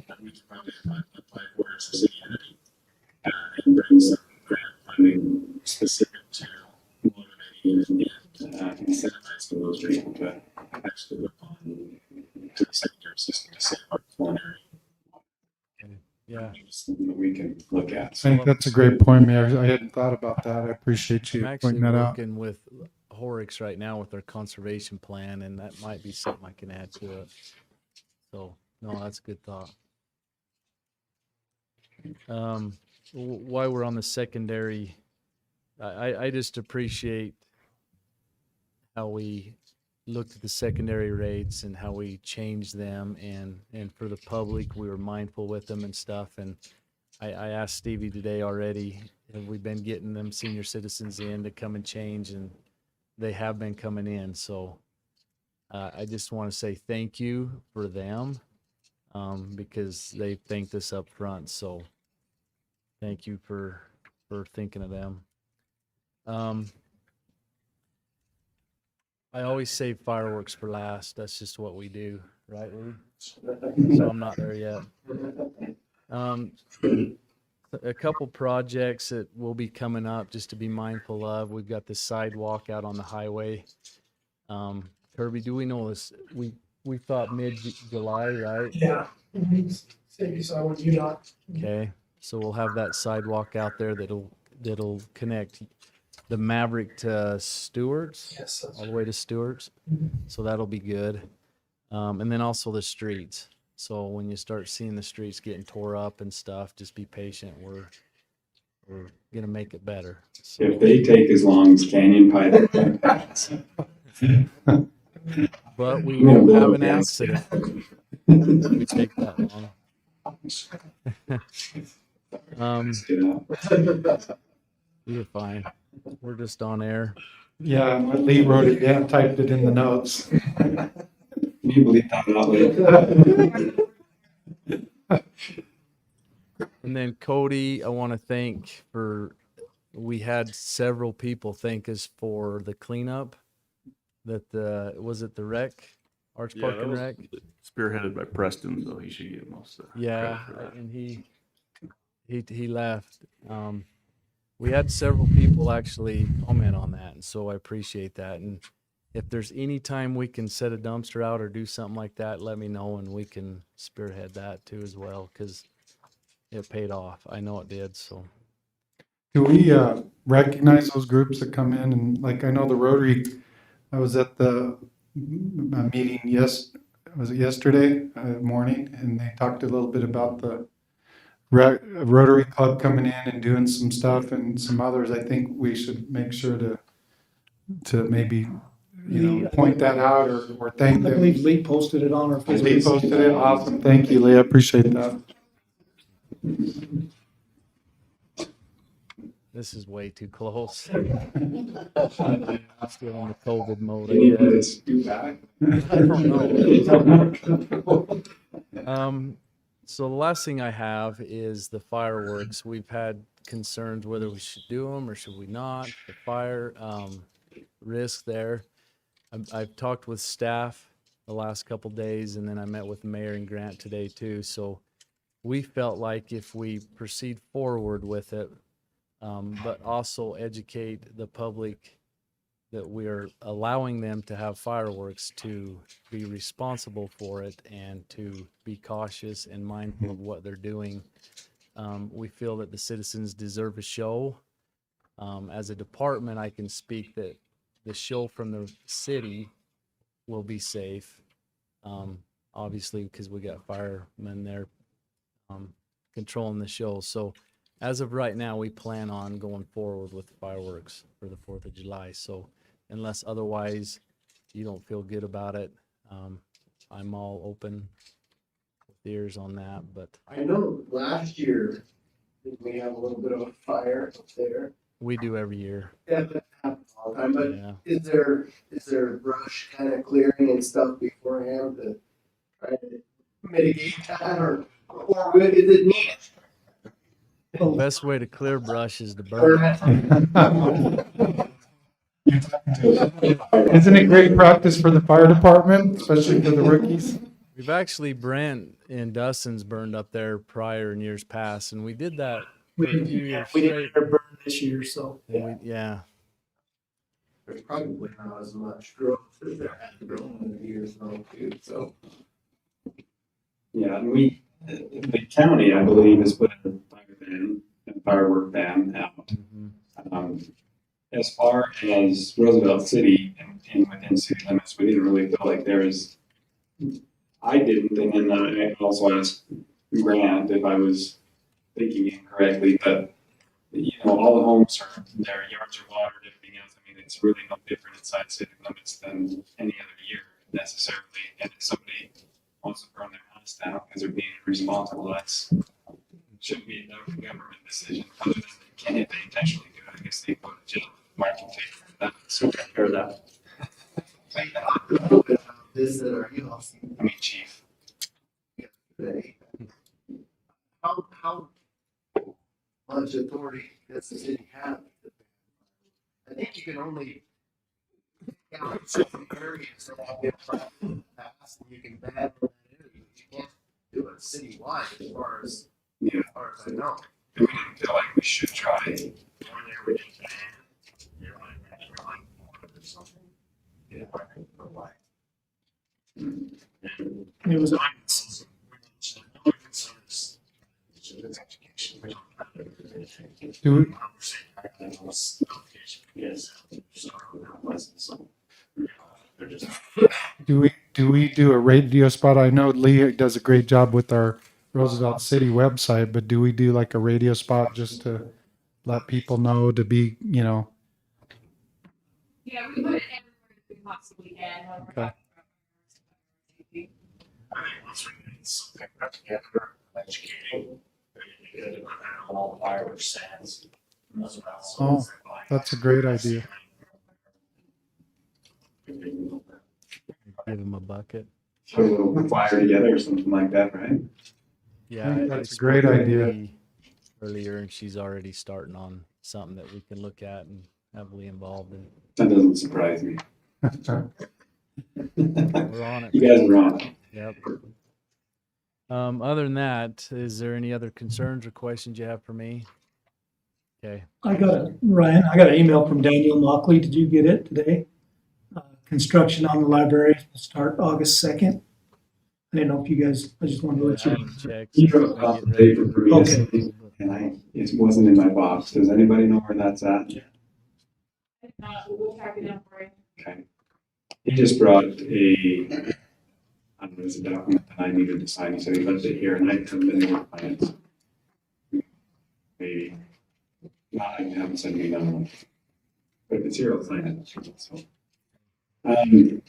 that we can probably apply for as a city entity and bring some grant funding specific to motivating and incentivizing those people to actually look on to the secondary system to save our culinary. Yeah. Something that we can look at. I think that's a great point, Mayor. I hadn't thought about that. I appreciate you I'm actually pointing that out. working with Horrocks right now with their conservation plan, and that might be something I can add to it. So, no, that's a good thought. While we're on the secondary, I just appreciate how we looked at the secondary rates and how we changed them, and for the public, we were mindful with them and stuff. And I asked Stevie today already, have we been getting them senior citizens in to come and change, and they have been coming in. So I just want to say thank you for them, because they thanked us up front. So thank you for thinking of them. I always save fireworks for last. That's just what we do. right, Lee? So I'm not there yet. A couple projects that will be coming up just to be mindful of. We've got the sidewalk out on the highway. Kirby, do we know this? We thought mid-July, right? Yeah. Maybe so, when you not. Okay, so we'll have that sidewalk out there that'll connect the Maverick to Stewart's, Yes, that's all the way to Stewart's. So that'll be good. And then also the streets. So when you start seeing the streets getting tore up and stuff, just be patient. We're gonna make it better. So, If they take as long as Canyon Pipe. but we I'm gonna won't blow have it an down. accident if we take that long. You're fine. We're just on air. Yeah, Lee wrote it down, typed it in the notes. Can you believe that out loud? And then Cody, I want to thank we had several people thank us for the cleanup that was it the rec, Arch Park and Rec? Spearheaded by Preston, so he should get most of the Yeah, credit for that. and he left. We had several people actually comment on that, and so I appreciate that. And if there's any time we can set a dumpster out or do something like that, let me know, and we can spearhead that too as well, because it paid off. I know it did. So, Do we recognize those groups that come in? And like, I know the Rotary, I was at the meeting was it yesterday morning, and they talked a little bit about the Rotary Club coming in and doing some stuff, and some others. I think we should make sure to maybe, point that out or thank I them. believe Lee posted it on our Facebook. Lee posted it. Awesome. Thank you, Lee. I appreciate that. this is way too close. I'm still in the COVID mode, You need I this guess. do back. I don't know. So the last thing I have is the fireworks. We've had concerns whether we should do them or should we not. The fire risk there. I've talked with staff the last couple days, and then I met with the mayor and Grant today too. So we felt like if we proceed forward with it, but also educate the public that we are allowing them to have fireworks, to be responsible for it and to be cautious and mindful of what they're doing. We feel that the citizens deserve a show. As a department, I can speak that the show from the city will be safe. Obviously, because we got firemen there controlling the show. So as of right now, we plan on going forward with the fireworks for the 4th of July. So unless otherwise you don't feel good about it, I'm all open with ears on that. But I know last year, did we have a little bit of a fire up there? we do every year. Yeah, that happens all the time, but Yeah. is there brush kind of clearing and stuff beforehand to try to mitigate that, or is it needed? The best way to clear brush is to burn it. Isn't it great practice for the fire department, especially for the rookies? We've actually, Brent and Dustin's burned up there prior in years past, and we did that for a few years We straight. didn't burn this year, so. And yeah. There's probably not as much growth as there has grown in the years now too, so. Yeah, and the county, I believe, has put a firework ban out. As far as Roosevelt City and within city limits, we didn't really feel like there was, I didn't, and then I also asked Grant if I was thinking incorrectly, but all the homes are, their yards are watered, everything else. I mean, it's really no different inside city limits than any other year necessarily. And if somebody wants to burn their house down because they're being irresponsible, that's shouldn't be a government decision. Other than if they intentionally do it, I guess they go to jail. Mark can take that. So take care of that. A little bit about this at our house I mean, chief. today. How much authority does the city have? I think you can only Yeah, it's just areas that have been practiced in the past, and you can ban that area. You can't do it citywide Yeah. as far as I know. We didn't feel like we should try. One area we can ban, you're like or something. Yeah, for why? It was, Do we, do we do a radio spot? I know Lee does a great job with our Roosevelt City website, but do we do like a radio spot just to let people know to be, you know? Yeah, we put it everywhere that we possibly can. Okay. Once we get something put together, educating, we need to put out all the fireworks stands as well. So Oh, it's like- that's a great idea. Give him a bucket. Put a little flyer together or something like that, right? Yeah, think that's I a great spoke to idea. Lee earlier, and she's already starting on something that we can look at and heavily involved in. That doesn't surprise me. We're on it. You guys are on it. Yep. Other than that, is there any other concerns or questions you have for me? Okay. Ryan, I got an email from Daniel Mockley. Did you get it today? Construction on the library will start August 2nd. I didn't know if you guys, I just wanted to let you know. Check. You wrote off the paper for me Okay. yesterday, and it wasn't in my box. Does anybody know where that's at? We'll track it down for you. Okay. He just brought I don't know, it's a document that I needed to sign. He said he left it here and I haven't been able to find it. Maybe. No, I haven't sent me another one. But if it's here, I'll sign it. So. If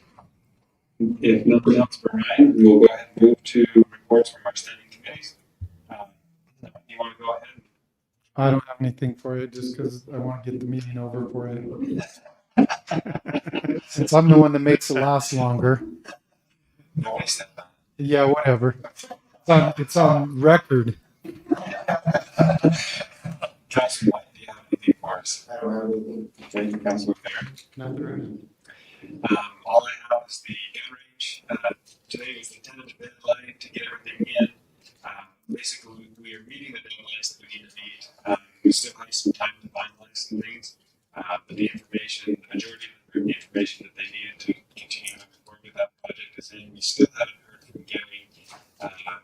nothing else for Ryan, we'll go ahead and move to reports from our standing committees. You want to go ahead? I don't have anything for you just because I want to get the meeting over for you. Since I'm the one that makes it last longer. Nobody said that. Yeah, whatever. It's on record. Councilman White, do you have anything for us? I don't have anything. Thank you, Councilman Fair. Nothing. All I have is the gun range. Today was the tentative deadline to get everything in. Basically, we are meeting the deadlines that we need to meet. We still have some time to finalize some things, but the information, the majority of the information that they needed to continue moving forward with that project is in. We still haven't heard from Gary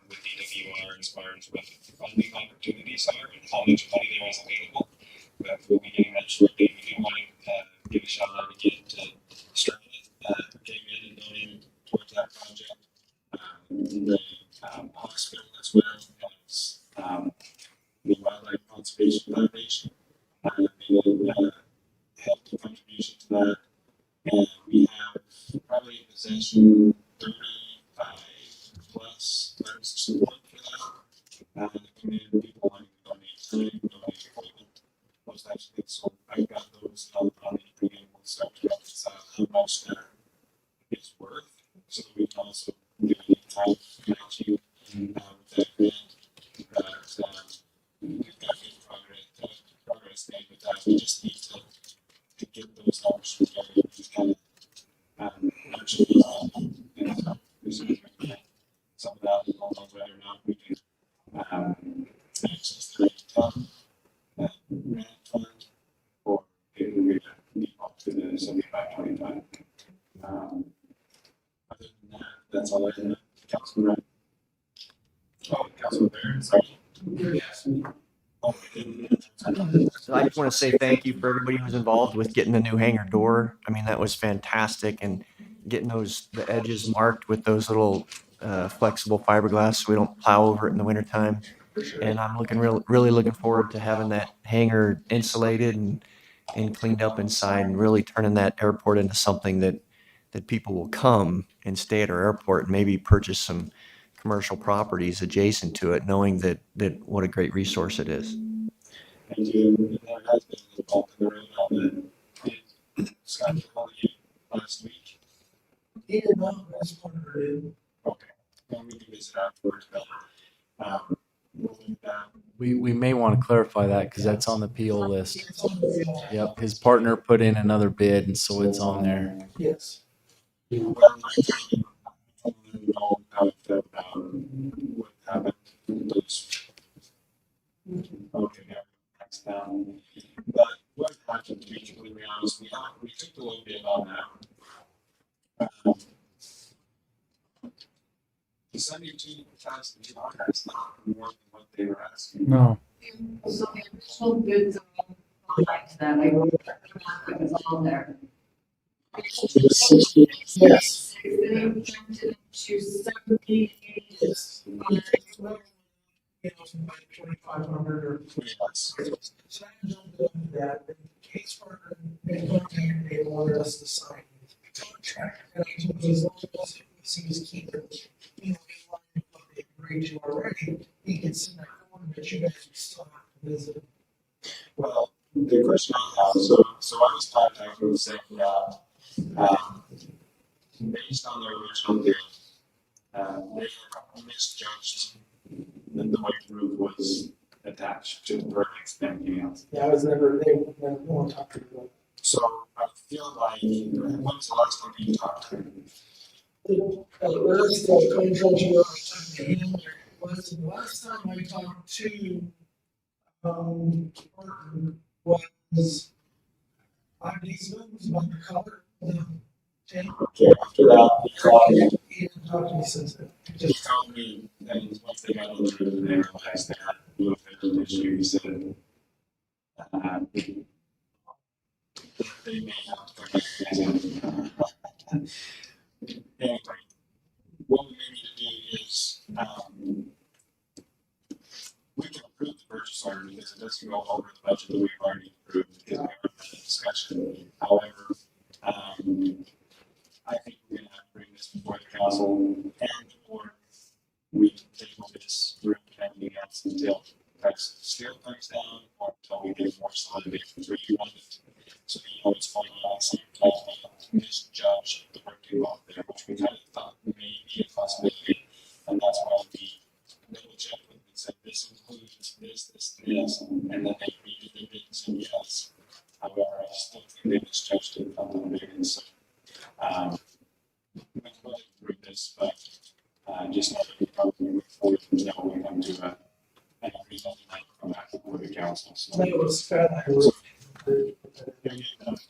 with DWR as far as what the funding opportunities are and how much money there is available. But we'll be getting that shortly. We do want to give a shout out again to Sterling, came in and donated towards that project. The hospital as well as the Wildlife Conservation Foundation helped the contribution to that. And we have probably in possession 35 plus letters of support for that. People wanting to donate time, donate equipment, those types of things. So I've got those on the email. We'll start to reconcile how much that is worth, so that we can also do any time to connect you with that grant. We've got good progress made with that. We just need to get those numbers from Gary. He's kind of actually some of that. We don't know whether or not we can access the grant fund or if we default to the 75-25. Other than that, that's all I have. Councilman Ryan. Oh, Councilman Barron, sorry. Yes. So I just want to say thank you for everybody who's involved with getting the new hangar door. I mean, that was fantastic, and getting the edges marked with those little flexible fiberglass so we don't plow over it in the wintertime. And I'm really looking forward to having that hangar insulated and cleaned up inside, and really turning that airport into something that people will come and stay at our airport and maybe purchase some commercial properties adjacent to it, knowing that what a great resource it is. Thank you. There has been a bump in the road on the Scott last week. Here, no, that's part of it. Okay. Well, we can visit afterwards, but We may want to clarify that because that's on the PO list. Yep, his partner put in another bid, and so it's on there. Yes. Well, I don't know how that, what happened. Those- Okay, yeah, that's down. But what happened, to be completely honest, we took a little bit on that. The 72,200 is not more than what they were asking. No. So the original bids are all back to that, I wrote that was on there. Yes. They jumped it to 70. Yes. You know, from like 2,500 or. So I jumped into that, and case worker, they contacted me and wanted us to sign the contract. And I told them, as long as he was keeping, in line with what they agreed to already, he could send that form, but you guys would still have to visit. Well, the question I have, so I was contacted and saying that, based on their original bid, they misjudged that the white roof was attached to the vertex and everything else. Yeah, I was never, they never want to talk to me about it. So I feel like, when's the last time you talked to him? Last time I talked to, Martin was 5 days ago, it was about the color of the tank. Okay, after that, He didn't talk to me since then. he told me that once they got into it and they realized they had a little bit of an issue, he said, they may have to come back. Anyway, what we may need to do is, we can approve the purchase order because it doesn't go over the budget that we've already approved because we already had a discussion. However, I think we're gonna have to bring this before the council and or we table this room and everything else until price of steel comes down or until we get more solidity where you want it. So you know what's going on, so you can't misjudge the work involved there, which we kind of thought may be a possibility. And that's why we double checked with and said this includes this, and then they read it and said yes. However, I still think they misjudged it a little bit, and so we can go ahead and prove this, but just know that we probably move forward until we come to an agreement and come back before the council. So It was kind of.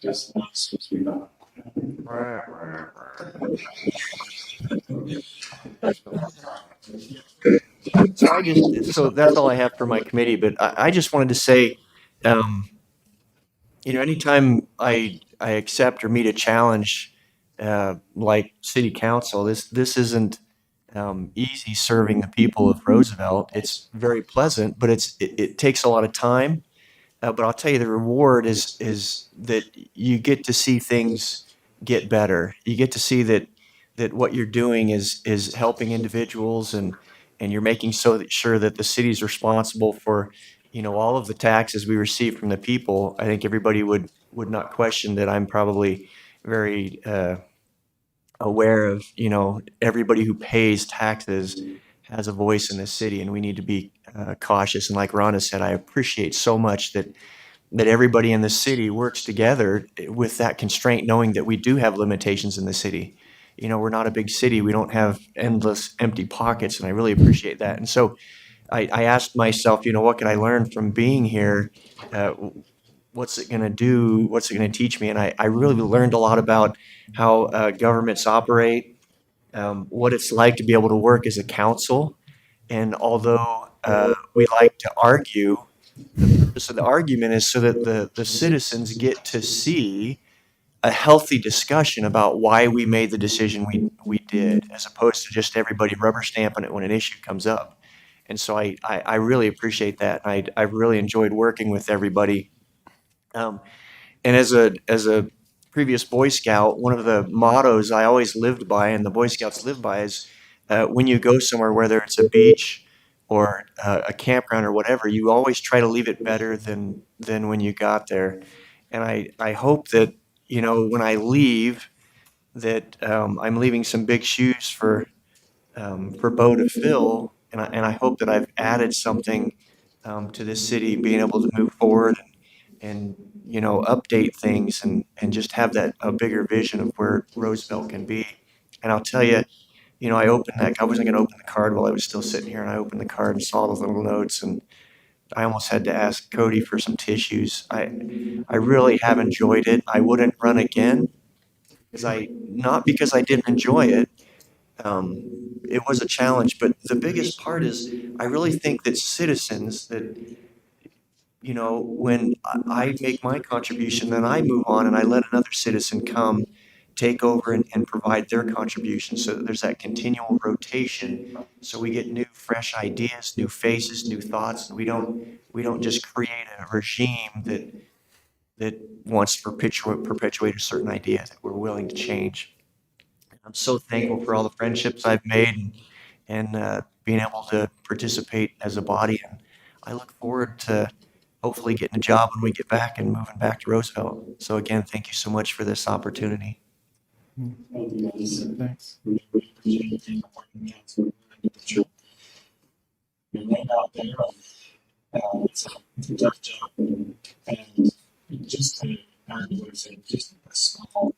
just not supposed to be done. So that's all I have for my committee, but I just wanted to say, anytime I accept or meet a challenge, like city council, this isn't, easy serving the people of Roosevelt. It's very pleasant, but it takes a lot of time. But I'll tell you, the reward is that you get to see things get better. You get to see that what you're doing is helping individuals, and you're making sure that the city's responsible for, all of the taxes we receive from the people. I think everybody would not question that I'm probably very aware of, everybody who pays taxes has a voice in this city, and we need to be cautious. And like Rhonda said, I appreciate so much that everybody in the city works together with that constraint, knowing that we do have limitations in the city. We're not a big city. We don't have endless empty pockets, and I really appreciate that. And so I asked myself, what can I learn from being here? What's it going to do? What's it going to teach me? And I really learned a lot about how governments operate, what it's like to be able to work as a council. And although we like to argue, the purpose of the argument is so that the citizens get to see a healthy discussion about why we made the decision we did, as opposed to just everybody rubber stamping it when an issue comes up. And so I really appreciate that. I really enjoyed working with everybody. And as a previous Boy Scout, one of the mottos I always lived by, and the Boy Scouts live by, is when you go somewhere, whether it's a beach or a campground or whatever, you always try to leave it better than when you got there. And I hope that, when I leave, that I'm leaving some big shoes for Bo to fill, and I hope that I've added something to this city, being able to move forward and you know, update things and just have that a bigger vision of where Roosevelt can be. And I'll tell you, you know, I wasn't going to open the card while I was still sitting here, and I opened the card and saw the little notes, and I almost had to ask Cody for some tissues. I really have enjoyed it. I wouldn't run again not because I didn't enjoy it. It was a challenge, but the biggest part is I really think that citizens that, you know, when I make my contribution, then I move on and I let another citizen come take over and provide their contribution, so that there's that continual rotation, so we get new fresh ideas, new faces, new thoughts, and we don't just create a regime that wants to perpetuate a certain idea that we're willing to change. I'm so thankful for all the friendships I've made and being able to participate as a body. And I look forward to hopefully getting a job when we get back and moving back to Roosevelt. So again, thank you so much for this opportunity. Thanks. We appreciate you being a part of the council. Your name out there. It's a tough job. And just to add what I said, just a small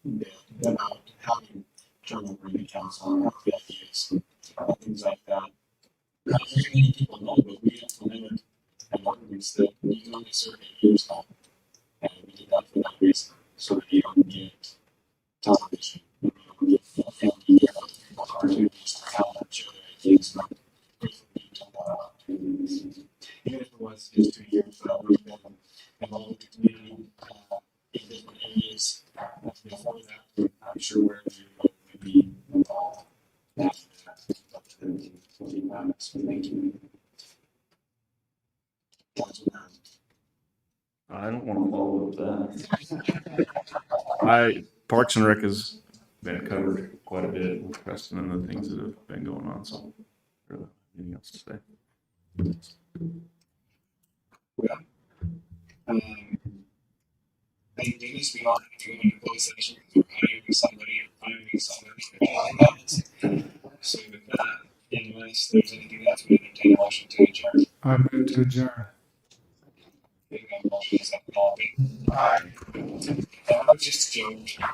bit about how you turn over in the council and how the ideas and things like that. Not very many people know, but we implemented an ordinance that you can only serve 8 years now. And we did that for that reason, so that you don't get television, you don't get opportunities to count on each other ideas, but hopefully you don't have opportunities. Even if it was just 2 years, but we've been involved with the community in different areas before that. I'm sure wherever you go, would be involved. After that, will be honest. Thank you. I don't want to follow up that. Parks and Rec has been covered quite a bit with Preston and the things that have been going on, so really anything else to say? Well, thank goodness we don't have to go into closed session because we're hiring somebody. So with that, unless there's anything else, we entertain a motion to adjourn. I move to adjourn. We have a motion, is that all? Aye. That was just a joke.